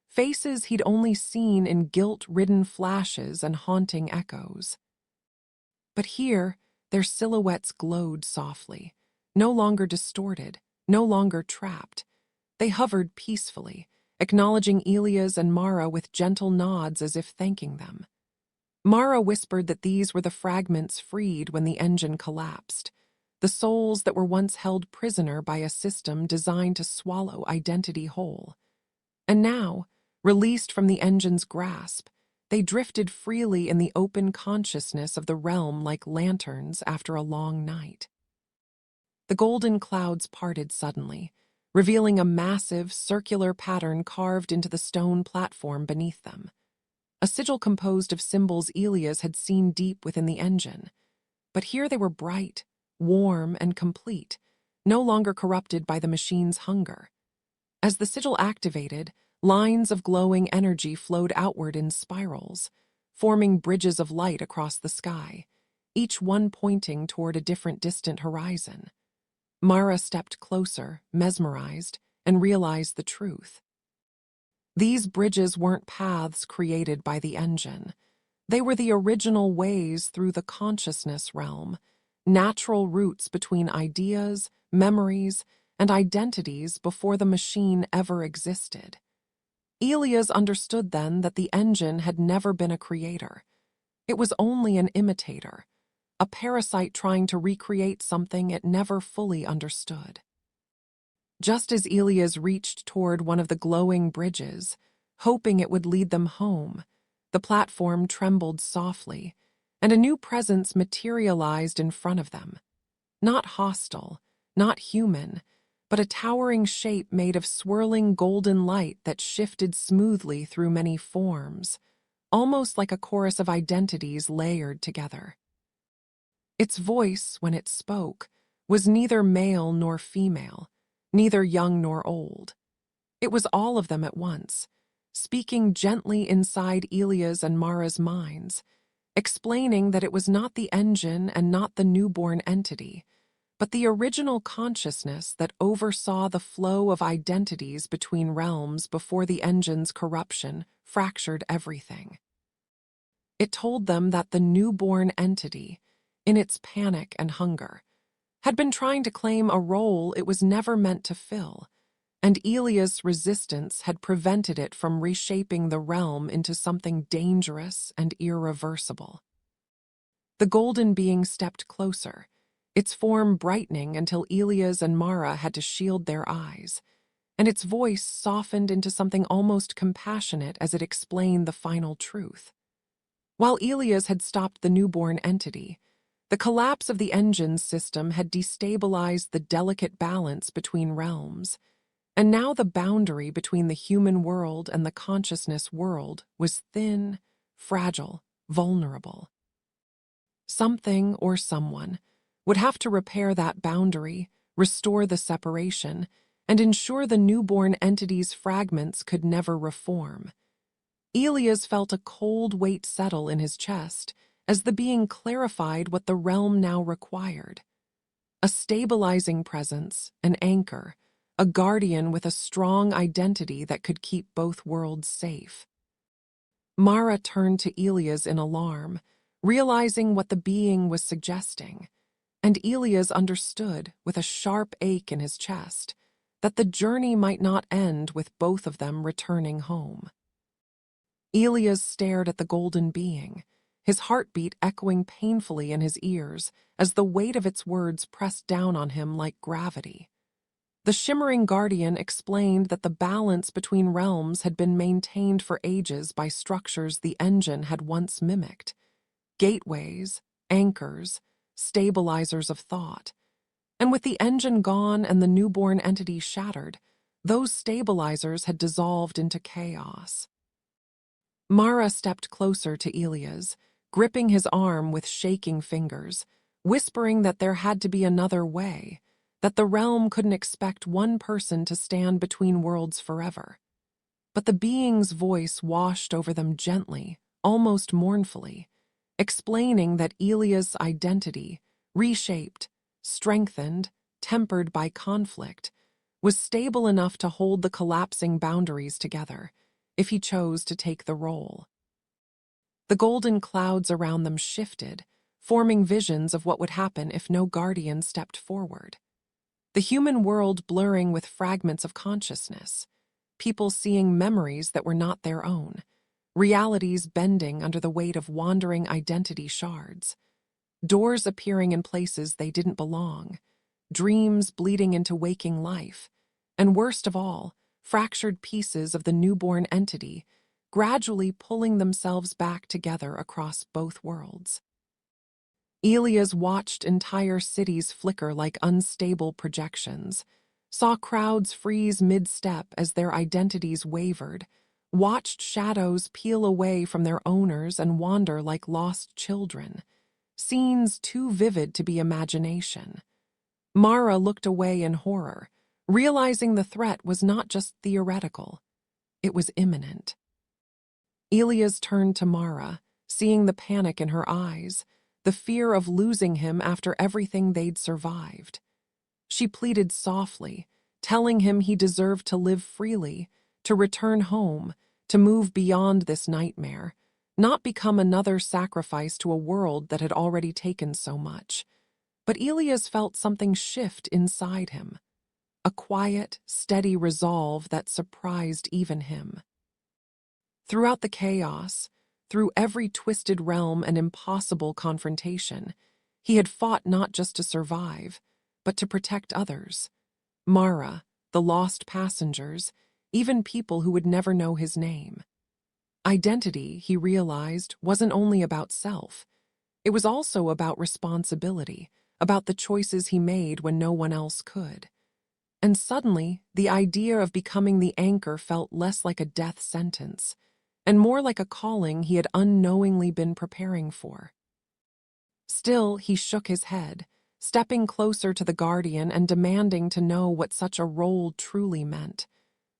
A: faces he'd only seen in guilt-ridden flashes and haunting echoes. But here, their silhouettes glowed softly, no longer distorted, no longer trapped. They hovered peacefully, acknowledging Elias and Mara with gentle nods as if thanking them. Mara whispered that these were the fragments freed when the engine collapsed, the souls that were once held prisoner by a system designed to swallow identity whole. And now, released from the engine's grasp, they drifted freely in the open consciousness of the realm like lanterns after a long night. The golden clouds parted suddenly, revealing a massive, circular pattern carved into the stone platform beneath them. A sigil composed of symbols Elias had seen deep within the engine. But here they were bright, warm, and complete, no longer corrupted by the machine's hunger. As the sigil activated, lines of glowing energy flowed outward in spirals, forming bridges of light across the sky, each one pointing toward a different distant horizon. Mara stepped closer, mesmerized, and realized the truth. These bridges weren't paths created by the engine. They were the original ways through the consciousness realm, natural routes between ideas, memories, and identities before the machine ever existed. Elias understood then that the engine had never been a creator. It was only an imitator, a parasite trying to recreate something it never fully understood. Just as Elias reached toward one of the glowing bridges, hoping it would lead them home, the platform trembled softly, and a new presence materialized in front of them. Not hostile, not human, but a towering shape made of swirling golden light that shifted smoothly through many forms, almost like a chorus of identities layered together. Its voice, when it spoke, was neither male nor female, neither young nor old. It was all of them at once, speaking gently inside Elias and Mara's minds, explaining that it was not the engine and not the newborn entity, but the original consciousness that oversaw the flow of identities between realms before the engine's corruption fractured everything. It told them that the newborn entity, in its panic and hunger, had been trying to claim a role it was never meant to fill, and Elias' resistance had prevented it from reshaping the realm into something dangerous and irreversible. The golden being stepped closer, its form brightening until Elias and Mara had to shield their eyes, and its voice softened into something almost compassionate as it explained the final truth. While Elias had stopped the newborn entity, the collapse of the engine's system had destabilized the delicate balance between realms, and now the boundary between the human world and the consciousness world was thin, fragile, vulnerable. Something or someone would have to repair that boundary, restore the separation, and ensure the newborn entity's fragments could never reform. Elias felt a cold weight settle in his chest as the being clarified what the realm now required. A stabilizing presence, an anchor, a guardian with a strong identity that could keep both worlds safe. Mara turned to Elias in alarm, realizing what the being was suggesting, and Elias understood, with a sharp ache in his chest, that the journey might not end with both of them returning home. Elias stared at the golden being, his heartbeat echoing painfully in his ears as the weight of its words pressed down on him like gravity. The shimmering guardian explained that the balance between realms had been maintained for ages by structures the engine had once mimicked: gateways, anchors, stabilizers of thought. And with the engine gone and the newborn entity shattered, those stabilizers had dissolved into chaos. Mara stepped closer to Elias, gripping his arm with shaking fingers, whispering that there had to be another way, that the realm couldn't expect one person to stand between worlds forever. But the being's voice washed over them gently, almost mournfully, explaining that Elias' identity, reshaped, strengthened, tempered by conflict, was stable enough to hold the collapsing boundaries together, if he chose to take the role. The golden clouds around them shifted, forming visions of what would happen if no guardian stepped forward. The human world blurring with fragments of consciousness, people seeing memories that were not their own, realities bending under the weight of wandering identity shards, doors appearing in places they didn't belong, dreams bleeding into waking life, and worst of all, fractured pieces of the newborn entity gradually pulling themselves back together across both worlds. Elias watched entire cities flicker like unstable projections, saw crowds freeze mid-step as their identities wavered, watched shadows peel away from their owners and wander like lost children, scenes too vivid to be imagination. Mara looked away in horror, realizing the threat was not just theoretical, it was imminent. Elias turned to Mara, seeing the panic in her eyes, the fear of losing him after everything they'd survived. She pleaded softly, telling him he deserved to live freely, to return home, to move beyond this nightmare, not become another sacrifice to a world that had already taken so much. But Elias felt something shift inside him, a quiet, steady resolve that surprised even him. Throughout the chaos, through every twisted realm and impossible confrontation, he had fought not just to survive, but to protect others. Mara, the lost passengers, even people who would never know his name. Identity, he realized, wasn't only about self. It was also about responsibility, about the choices he made when no one else could. And suddenly, the idea of becoming the anchor felt less like a death sentence, and more like a calling he had unknowingly been preparing for. Still, he shook his head, stepping closer to the guardian and demanding to know what such a role truly meant.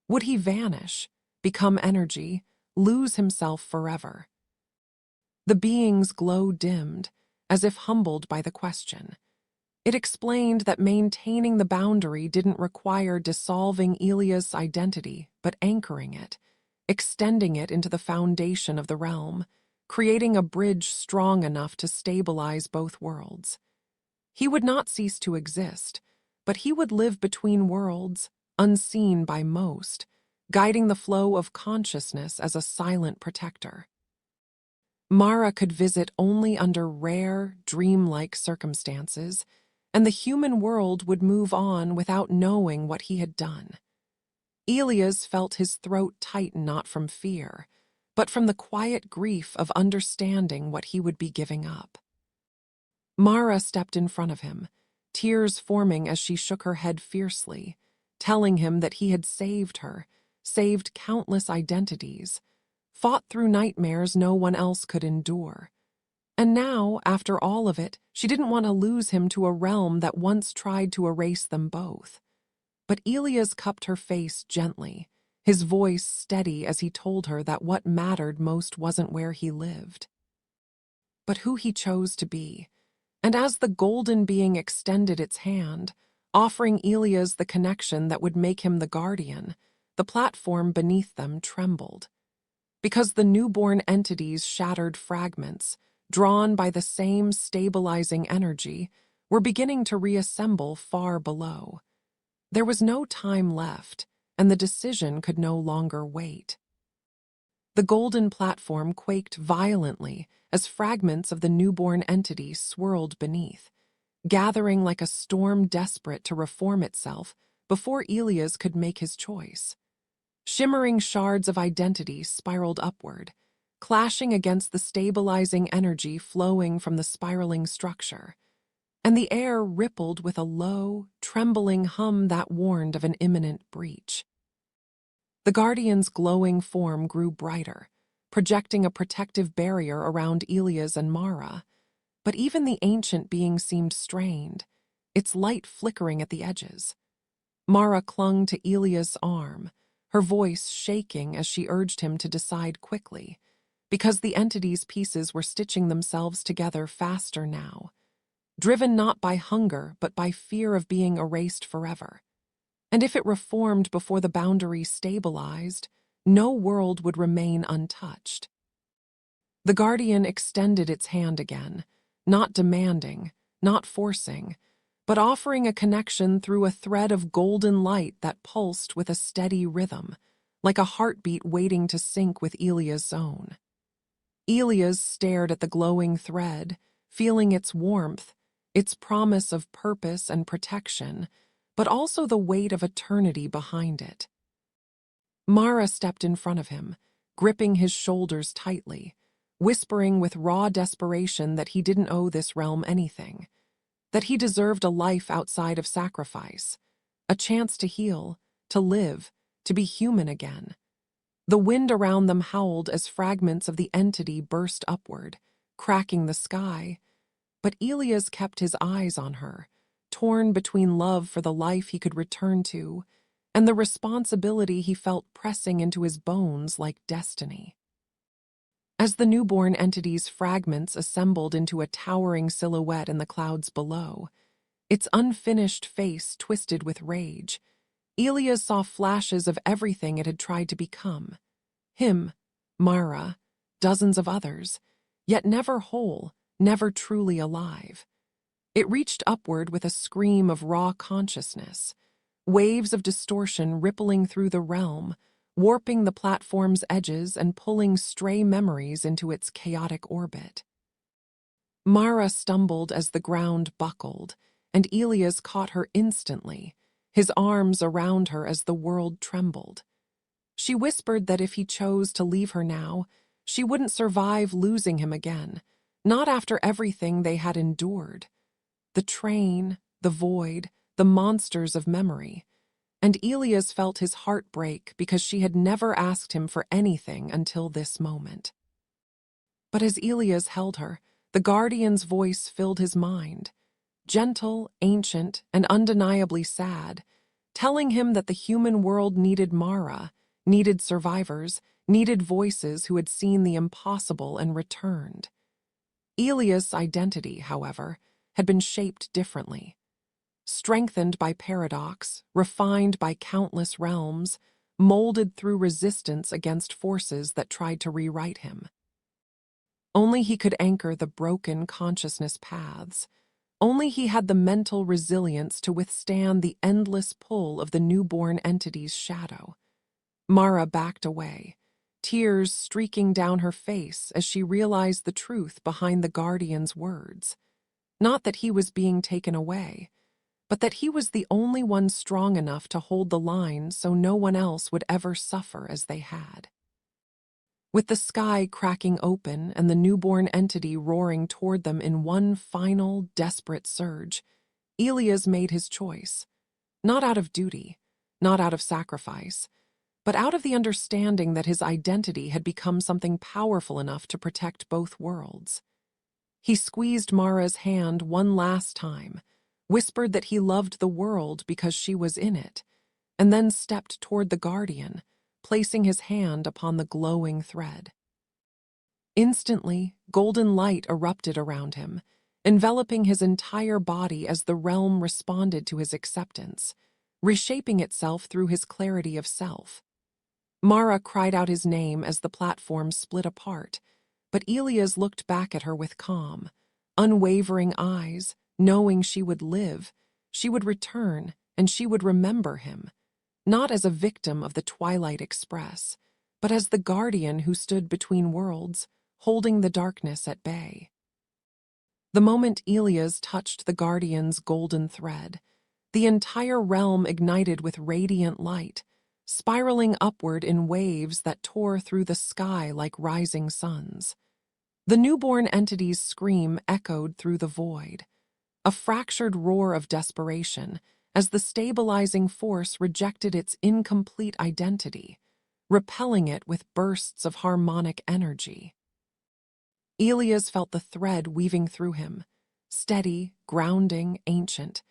A: Would he vanish, become energy, lose himself forever? The being's glow dimmed, as if humbled by the question. It explained that maintaining the boundary didn't require dissolving Elias' identity, but anchoring it, extending it into the foundation of the realm, creating a bridge strong enough to stabilize both worlds. He would not cease to exist, but he would live between worlds, unseen by most, guiding the flow of consciousness as a silent protector. Mara could visit only under rare, dreamlike circumstances, and the human world would move on without knowing what he had done. Elias felt his throat tighten not from fear, but from the quiet grief of understanding what he would be giving up. Mara stepped in front of him, tears forming as she shook her head fiercely, telling him that he had saved her, saved countless identities, fought through nightmares no one else could endure. And now, after all of it, she didn't want to lose him to a realm that once tried to erase them both. But Elias cupped her face gently, his voice steady as he told her that what mattered most wasn't where he lived, but who he chose to be. And as the golden being extended its hand, offering Elias the connection that would make him the guardian, the platform beneath them trembled. Because the newborn entity's shattered fragments, drawn by the same stabilizing energy, were beginning to reassemble far below. There was no time left, and the decision could no longer wait. The golden platform quaked violently as fragments of the newborn entity swirled beneath, gathering like a storm desperate to reform itself before Elias could make his choice. Shimmering shards of identity spiraled upward, clashing against the stabilizing energy flowing from the spiraling structure, and the air rippled with a low, trembling hum that warned of an imminent breach. The Guardian's glowing form grew brighter, projecting a protective barrier around Elias and Mara, but even the ancient being seemed strained, its light flickering at the edges. Mara clung to Elias' arm, her voice shaking as she urged him to decide quickly, because the entity's pieces were stitching themselves together faster now, driven not by hunger but by fear of being erased forever. And if it reformed before the boundary stabilized, no world would remain untouched. The Guardian extended its hand again, not demanding, not forcing, but offering a connection through a thread of golden light that pulsed with a steady rhythm, like a heartbeat waiting to sync with Elias' own. Elias stared at the glowing thread, feeling its warmth, its promise of purpose and protection, but also the weight of eternity behind it. Mara stepped in front of him, gripping his shoulders tightly, whispering with raw desperation that he didn't owe this realm anything, that he deserved a life outside of sacrifice, a chance to heal, to live, to be human again. The wind around them howled as fragments of the entity burst upward, cracking the sky, but Elias kept his eyes on her, torn between love for the life he could return to and the responsibility he felt pressing into his bones like destiny. As the newborn entity's fragments assembled into a towering silhouette in the clouds below, its unfinished face twisted with rage, Elias saw flashes of everything it had tried to become. Him, Mara, dozens of others, yet never whole, never truly alive. It reached upward with a scream of raw consciousness, waves of distortion rippling through the realm, warping the platform's edges and pulling stray memories into its chaotic orbit. Mara stumbled as the ground buckled, and Elias caught her instantly, his arms around her as the world trembled. She whispered that if he chose to leave her now, she wouldn't survive losing him again, not after everything they had endured. The train, the void, the monsters of memory. And Elias felt his heart break because she had never asked him for anything until this moment. But as Elias held her, the Guardian's voice filled his mind, gentle, ancient, and undeniably sad, telling him that the human world needed Mara, needed survivors, needed voices who had seen the impossible and returned. Elias' identity, however, had been shaped differently. Strengthened by paradox, refined by countless realms, molded through resistance against forces that tried to rewrite him. Only he could anchor the broken consciousness paths. Only he had the mental resilience to withstand the endless pull of the newborn entity's shadow. Mara backed away, tears streaking down her face as she realized the truth behind the Guardian's words. Not that he was being taken away, but that he was the only one strong enough to hold the line so no one else would ever suffer as they had. With the sky cracking open and the newborn entity roaring toward them in one final, desperate surge, Elias made his choice. Not out of duty, not out of sacrifice, but out of the understanding that his identity had become something powerful enough to protect both worlds. He squeezed Mara's hand one last time, whispered that he loved the world because she was in it, and then stepped toward the Guardian, placing his hand upon the glowing thread. Instantly, golden light erupted around him, enveloping his entire body as the realm responded to his acceptance, reshaping itself through his clarity of self. Mara cried out his name as the platform split apart, but Elias looked back at her with calm, unwavering eyes, knowing she would live, she would return, and she would remember him, not as a victim of the Twilight Express, but as the guardian who stood between worlds, holding the darkness at bay. The moment Elias touched the Guardian's golden thread, the entire realm ignited with radiant light, spiraling upward in waves that tore through the sky like rising suns. The newborn entity's scream echoed through the void, a fractured roar of desperation as the stabilizing force rejected its incomplete identity, repelling it with bursts of harmonic energy. Elias felt the thread weaving through him, steady, grounding, ancient,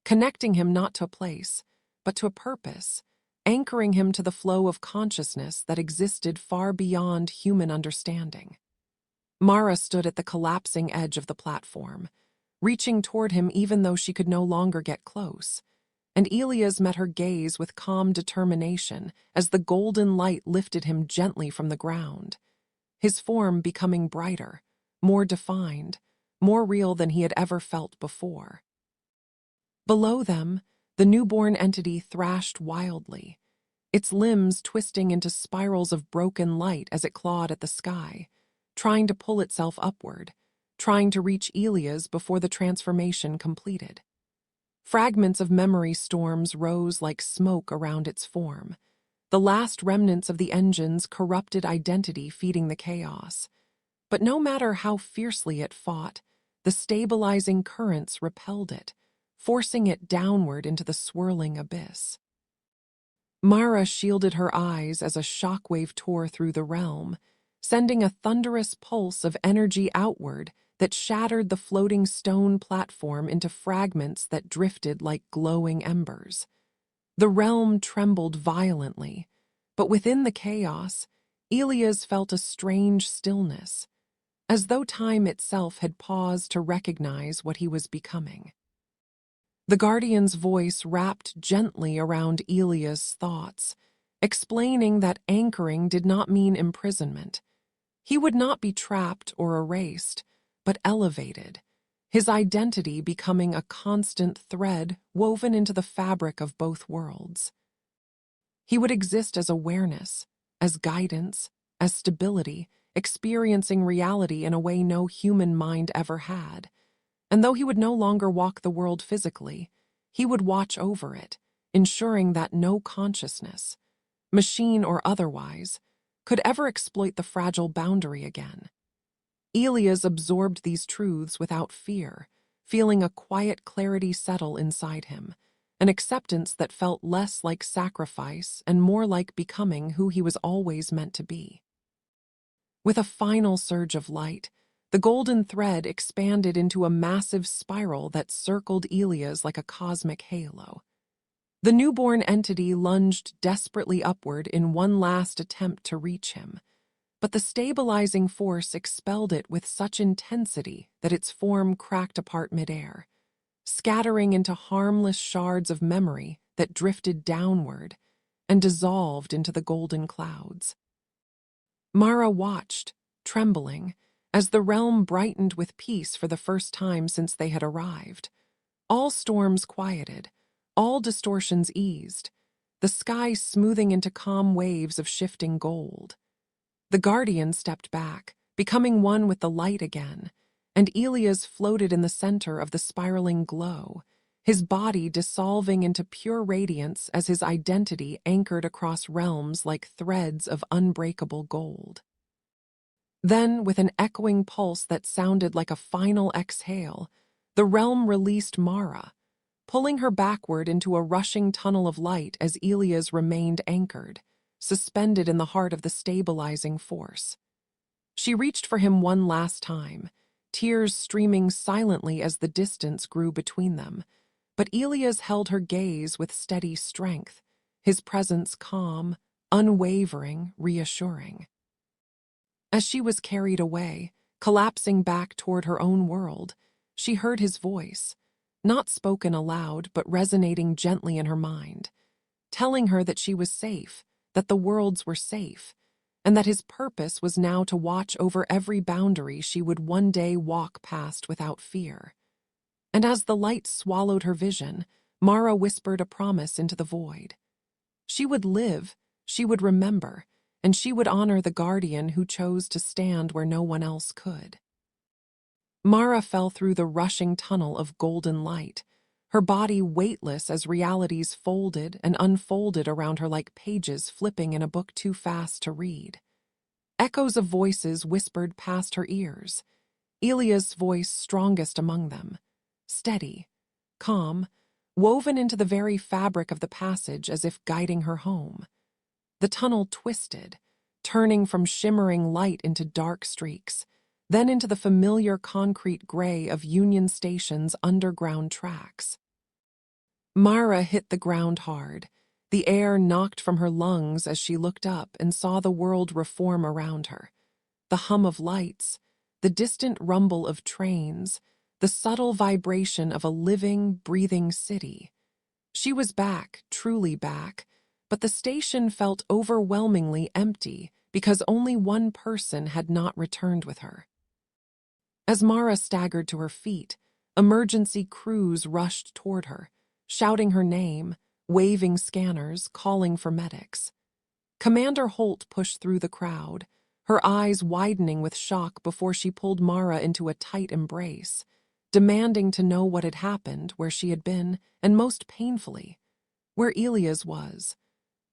A: connecting him not to a place, but to a purpose, anchoring him to the flow of consciousness that existed far beyond human understanding. Mara stood at the collapsing edge of the platform, reaching toward him even though she could no longer get close, and Elias met her gaze with calm determination as the golden light lifted him gently from the ground, his form becoming brighter, more defined, more real than he had ever felt before. Below them, the newborn entity thrashed wildly, its limbs twisting into spirals of broken light as it clawed at the sky, trying to pull itself upward, trying to reach Elias before the transformation completed. Fragments of memory storms rose like smoke around its form, the last remnants of the engine's corrupted identity feeding the chaos. But no matter how fiercely it fought, the stabilizing currents repelled it, forcing it downward into the swirling abyss. Mara shielded her eyes as a shockwave tore through the realm, sending a thunderous pulse of energy outward that shattered the floating stone platform into fragments that drifted like glowing embers. The realm trembled violently, but within the chaos, Elias felt a strange stillness, as though time itself had paused to recognize what he was becoming. The Guardian's voice wrapped gently around Elias' thoughts, explaining that anchoring did not mean imprisonment. He would not be trapped or erased, but elevated, his identity becoming a constant thread woven into the fabric of both worlds. He would exist as awareness, as guidance, as stability, experiencing reality in a way no human mind ever had. And though he would no longer walk the world physically, he would watch over it, ensuring that no consciousness, machine or otherwise, could ever exploit the fragile boundary again. Elias absorbed these truths without fear, feeling a quiet clarity settle inside him, an acceptance that felt less like sacrifice and more like becoming who he was always meant to be. With a final surge of light, the golden thread expanded into a massive spiral that circled Elias like a cosmic halo. The newborn entity lunged desperately upward in one last attempt to reach him, but the stabilizing force expelled it with such intensity that its form cracked apart midair, scattering into harmless shards of memory that drifted downward and dissolved into the golden clouds. Mara watched, trembling, as the realm brightened with peace for the first time since they had arrived. All storms quieted, all distortions eased, the sky smoothing into calm waves of shifting gold. The Guardian stepped back, becoming one with the light again, and Elias floated in the center of the spiraling glow, his body dissolving into pure radiance as his identity anchored across realms like threads of unbreakable gold. Then, with an echoing pulse that sounded like a final exhale, the realm released Mara, pulling her backward into a rushing tunnel of light as Elias remained anchored, suspended in the heart of the stabilizing force. She reached for him one last time, tears streaming silently as the distance grew between them, but Elias held her gaze with steady strength, his presence calm, unwavering, reassuring. As she was carried away, collapsing back toward her own world, she heard his voice, not spoken aloud but resonating gently in her mind, telling her that she was safe, that the worlds were safe, and that his purpose was now to watch over every boundary she would one day walk past without fear. And as the light swallowed her vision, Mara whispered a promise into the void. She would live, she would remember, and she would honor the Guardian who chose to stand where no one else could. Mara fell through the rushing tunnel of golden light, her body weightless as realities folded and unfolded around her like pages flipping in a book too fast to read. Echoes of voices whispered past her ears, Elias' voice strongest among them, steady, calm, woven into the very fabric of the passage as if guiding her home. The tunnel twisted, turning from shimmering light into dark streaks, then into the familiar concrete gray of Union Station's underground tracks. Mara hit the ground hard. The air knocked from her lungs as she looked up and saw the world reform around her. The hum of lights, the distant rumble of trains, the subtle vibration of a living, breathing city. She was back, truly back, but the station felt overwhelmingly empty because only one person had not returned with her. As Mara staggered to her feet, emergency crews rushed toward her, shouting her name, waving scanners, calling for medics. Commander Holt pushed through the crowd, her eyes widening with shock before she pulled Mara into a tight embrace, demanding to know what had happened, where she had been, and most painfully, where Elias was.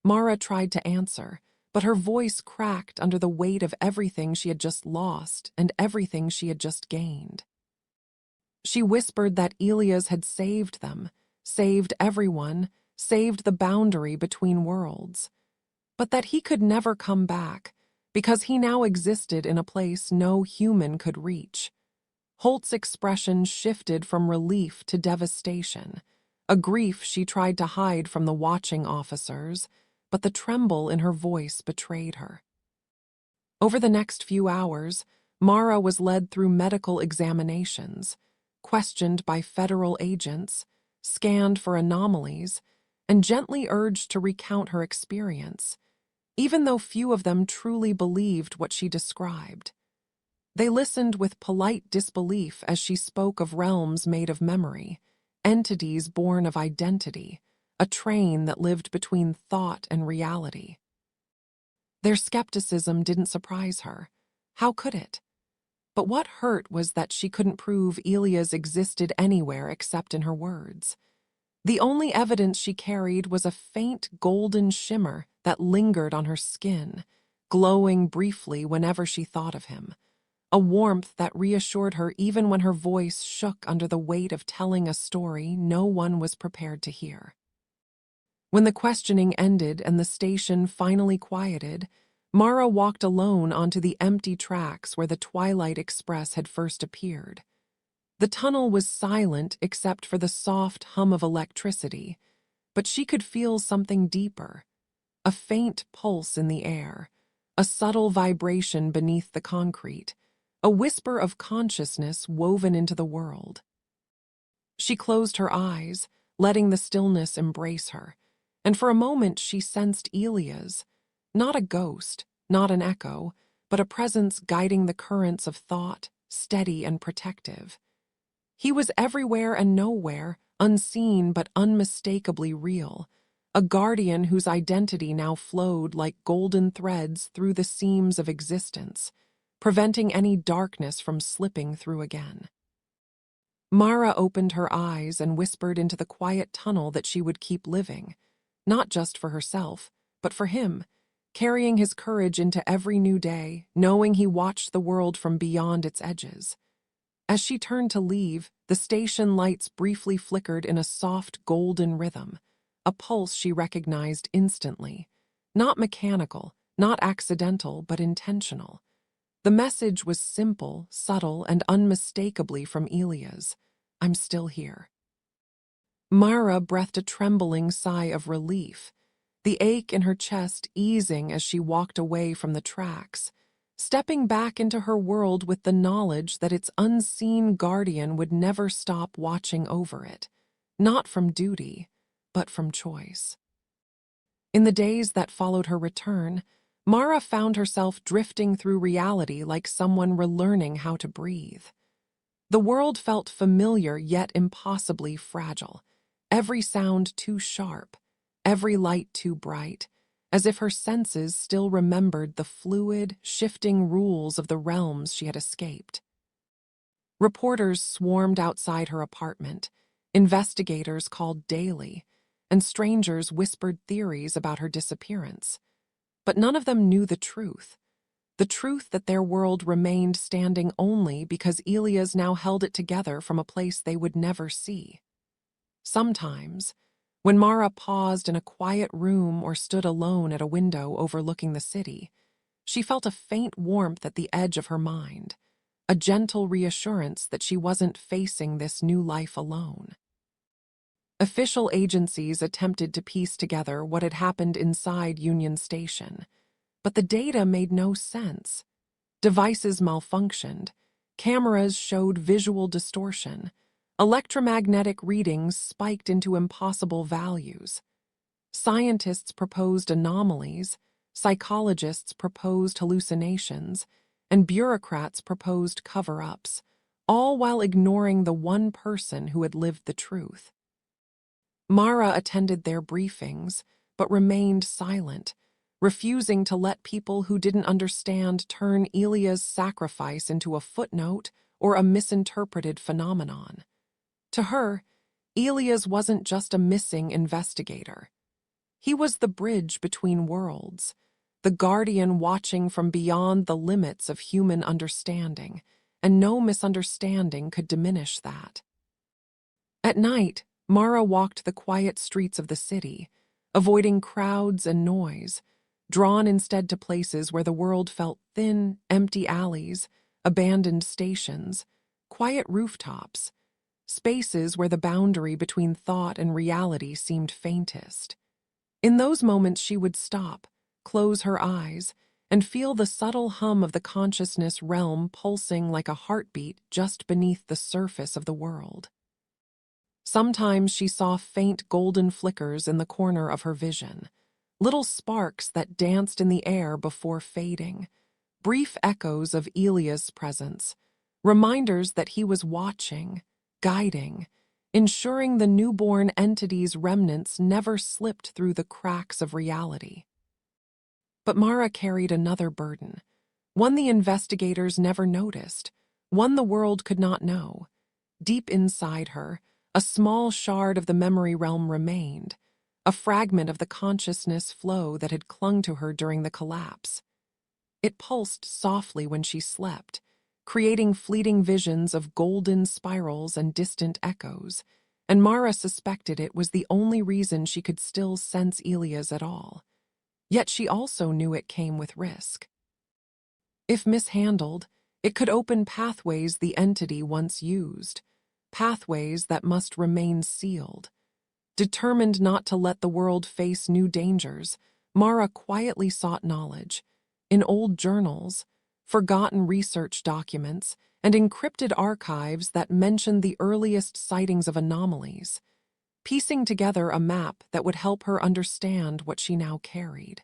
A: Mara tried to answer, but her voice cracked under the weight of everything she had just lost and everything she had just gained. She whispered that Elias had saved them, saved everyone, saved the boundary between worlds, but that he could never come back because he now existed in a place no human could reach. Holt's expression shifted from relief to devastation, a grief she tried to hide from the watching officers, but the tremble in her voice betrayed her. Over the next few hours, Mara was led through medical examinations, questioned by federal agents, scanned for anomalies, and gently urged to recount her experience, even though few of them truly believed what she described. They listened with polite disbelief as she spoke of realms made of memory, entities born of identity, a train that lived between thought and reality. Their skepticism didn't surprise her. How could it? But what hurt was that she couldn't prove Elias existed anywhere except in her words. The only evidence she carried was a faint golden shimmer that lingered on her skin, glowing briefly whenever she thought of him. A warmth that reassured her even when her voice shook under the weight of telling a story no one was prepared to hear. When the questioning ended and the station finally quieted, Mara walked alone onto the empty tracks where the Twilight Express had first appeared. The tunnel was silent except for the soft hum of electricity, but she could feel something deeper, a faint pulse in the air, a subtle vibration beneath the concrete, a whisper of consciousness woven into the world. She closed her eyes, letting the stillness embrace her, and for a moment she sensed Elias, not a ghost, not an echo, but a presence guiding the currents of thought, steady and protective. He was everywhere and nowhere, unseen but unmistakably real, a guardian whose identity now flowed like golden threads through the seams of existence, preventing any darkness from slipping through again. Mara opened her eyes and whispered into the quiet tunnel that she would keep living, not just for herself, but for him, carrying his courage into every new day, knowing he watched the world from beyond its edges. As she turned to leave, the station lights briefly flickered in a soft golden rhythm, a pulse she recognized instantly. Not mechanical, not accidental, but intentional. The message was simple, subtle, and unmistakably from Elias. I'm still here. Mara breathed a trembling sigh of relief, the ache in her chest easing as she walked away from the tracks, stepping back into her world with the knowledge that its unseen guardian would never stop watching over it, not from duty, but from choice. In the days that followed her return, Mara found herself drifting through reality like someone relearning how to breathe. The world felt familiar yet impossibly fragile, every sound too sharp, every light too bright, as if her senses still remembered the fluid, shifting rules of the realms she had escaped. Reporters swarmed outside her apartment, investigators called daily, and strangers whispered theories about her disappearance. But none of them knew the truth that their world remained standing only because Elias now held it together from a place they would never see. Sometimes, when Mara paused in a quiet room or stood alone at a window overlooking the city, she felt a faint warmth at the edge of her mind, a gentle reassurance that she wasn't facing this new life alone. Official agencies attempted to piece together what had happened inside Union Station, but the data made no sense. Devices malfunctioned, cameras showed visual distortion, electromagnetic readings spiked into impossible values. Scientists proposed anomalies, psychologists proposed hallucinations, and bureaucrats proposed cover-ups, all while ignoring the one person who had lived the truth. Mara attended their briefings, but remained silent, refusing to let people who didn't understand turn Elias' sacrifice into a footnote or a misinterpreted phenomenon. To her, Elias wasn't just a missing investigator. He was the bridge between worlds, the guardian watching from beyond the limits of human understanding, and no misunderstanding could diminish that. At night, Mara walked the quiet streets of the city, avoiding crowds and noise, drawn instead to places where the world felt thin, empty alleys, abandoned stations, quiet rooftops, spaces where the boundary between thought and reality seemed faintest. In those moments she would stop, close her eyes, and feel the subtle hum of the consciousness realm pulsing like a heartbeat just beneath the surface of the world. Sometimes she saw faint golden flickers in the corner of her vision, little sparks that danced in the air before fading, brief echoes of Elias' presence, reminders that he was watching, guiding, ensuring the newborn entity's remnants never slipped through the cracks of reality. But Mara carried another burden, one the investigators never noticed, one the world could not know. Deep inside her, a small shard of the memory realm remained, a fragment of the consciousness flow that had clung to her during the collapse. It pulsed softly when she slept, creating fleeting visions of golden spirals and distant echoes, and Mara suspected it was the only reason she could still sense Elias at all. Yet she also knew it came with risk. If mishandled, it could open pathways the entity once used, pathways that must remain sealed. Determined not to let the world face new dangers, Mara quietly sought knowledge, in old journals, forgotten research documents, and encrypted archives that mentioned the earliest sightings of anomalies, piecing together a map that would help her understand what she now carried.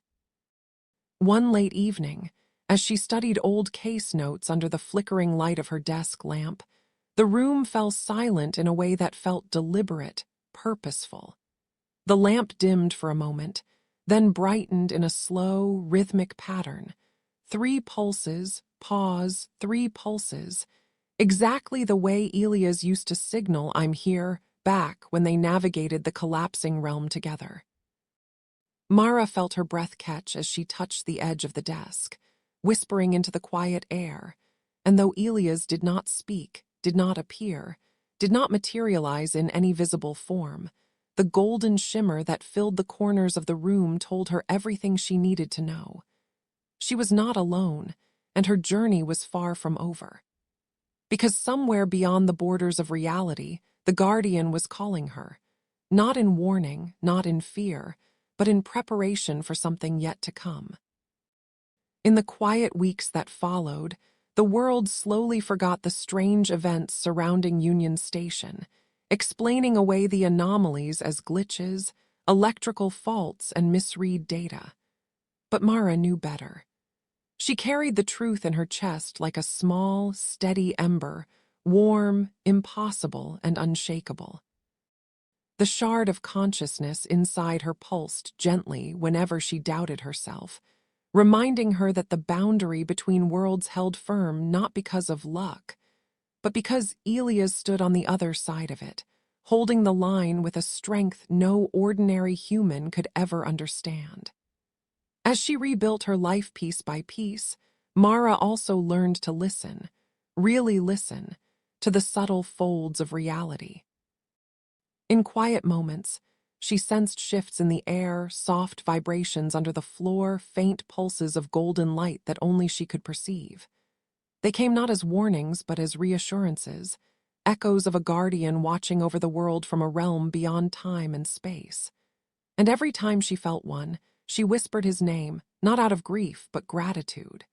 A: One late evening, as she studied old case notes under the flickering light of her desk lamp, the room fell silent in a way that felt deliberate, purposeful. The lamp dimmed for a moment, then brightened in a slow, rhythmic pattern. 3 pulses, pause, 3 pulses, exactly the way Elias used to signal "I'm here" back when they navigated the collapsing realm together. Mara felt her breath catch as she touched the edge of the desk, whispering into the quiet air, and though Elias did not speak, did not appear, did not materialize in any visible form, the golden shimmer that filled the corners of the room told her everything she needed to know. She was not alone, and her journey was far from over. Because somewhere beyond the borders of reality, the Guardian was calling her, not in warning, not in fear, but in preparation for something yet to come. In the quiet weeks that followed, the world slowly forgot the strange events surrounding Union Station, explaining away the anomalies as glitches, electrical faults, and misread data. But Mara knew better. She carried the truth in her chest like a small, steady ember, warm, impossible, and unshakable. The shard of consciousness inside her pulsed gently whenever she doubted herself, reminding her that the boundary between worlds held firm not because of luck, but because Elias stood on the other side of it, holding the line with a strength no ordinary human could ever understand. As she rebuilt her life piece by piece, Mara also learned to listen, really listen, to the subtle folds of reality. In quiet moments, she sensed shifts in the air, soft vibrations under the floor, faint pulses of golden light that only she could perceive. They came not as warnings, but as reassurances, echoes of a guardian watching over the world from a realm beyond time and space. And every time she felt one, she whispered his name, not out of grief, but gratitude.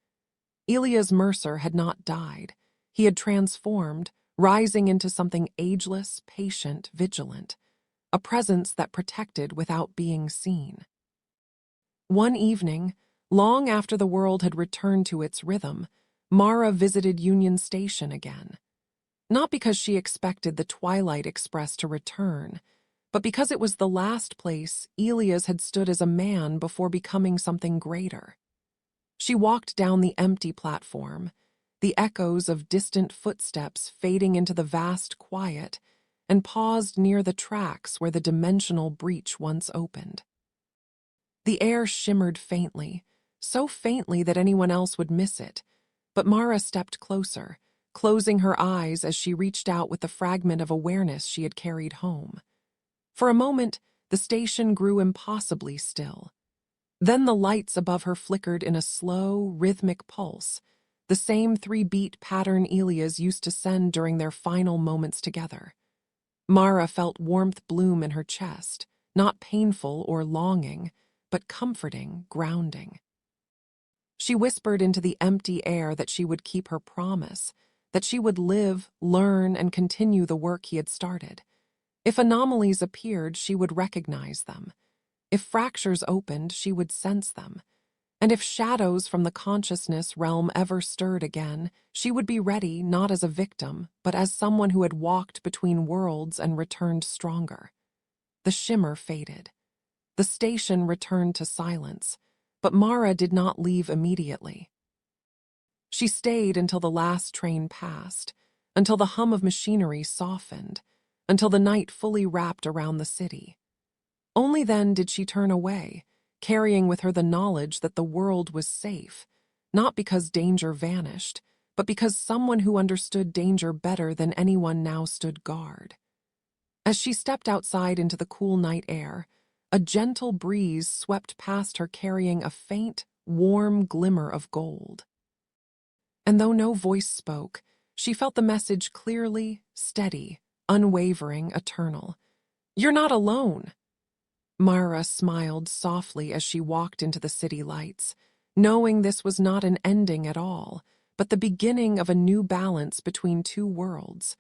A: Elias Mercer had not died. He had transformed, rising into something ageless, patient, vigilant, a presence that protected without being seen. One evening, long after the world had returned to its rhythm, Mara visited Union Station again. Not because she expected the Twilight Express to return, but because it was the last place Elias had stood as a man before becoming something greater. She walked down the empty platform, the echoes of distant footsteps fading into the vast quiet, and paused near the tracks where the dimensional breach once opened. The air shimmered faintly, so faintly that anyone else would miss it, but Mara stepped closer, closing her eyes as she reached out with the fragment of awareness she had carried home. For a moment, the station grew impossibly still. Then the lights above her flickered in a slow, rhythmic pulse, the same 3-beat pattern Elias used to send during their final moments together. Mara felt warmth bloom in her chest, not painful or longing, but comforting, grounding. She whispered into the empty air that she would keep her promise, that she would live, learn, and continue the work he had started. If anomalies appeared, she would recognize them. If fractures opened, she would sense them. And if shadows from the consciousness realm ever stirred again, she would be ready not as a victim, but as someone who had walked between worlds and returned stronger. The shimmer faded. The station returned to silence, but Mara did not leave immediately. She stayed until the last train passed, until the hum of machinery softened, until the night fully wrapped around the city. Only then did she turn away, carrying with her the knowledge that the world was safe, not because danger vanished, but because someone who understood danger better than anyone now stood guard. As she stepped outside into the cool night air, a gentle breeze swept past her carrying a faint, warm glimmer of gold. And though no voice spoke, she felt the message clearly, steady, unwavering, eternal. "You're not alone." Mara smiled softly as she walked into the city lights, knowing this was not an ending at all, but the beginning of a new balance between two worlds,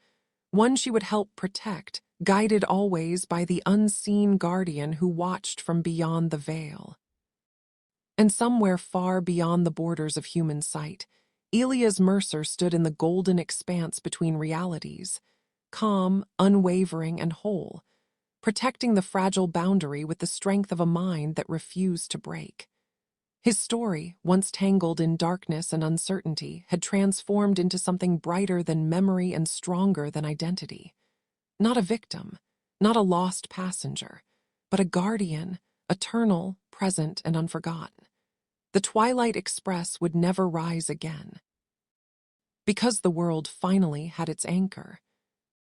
A: one she would help protect, guided always by the unseen guardian who watched from beyond the veil. And somewhere far beyond the borders of human sight, Elias Mercer stood in the golden expanse between realities, calm, unwavering, and whole, protecting the fragile boundary with the strength of a mind that refused to break. His story, once tangled in darkness and uncertainty, had transformed into something brighter than memory and stronger than identity. Not a victim, not a lost passenger, but a guardian, eternal, present, and unforgotten. The Twilight Express would never rise again. Because the world finally had its anchor,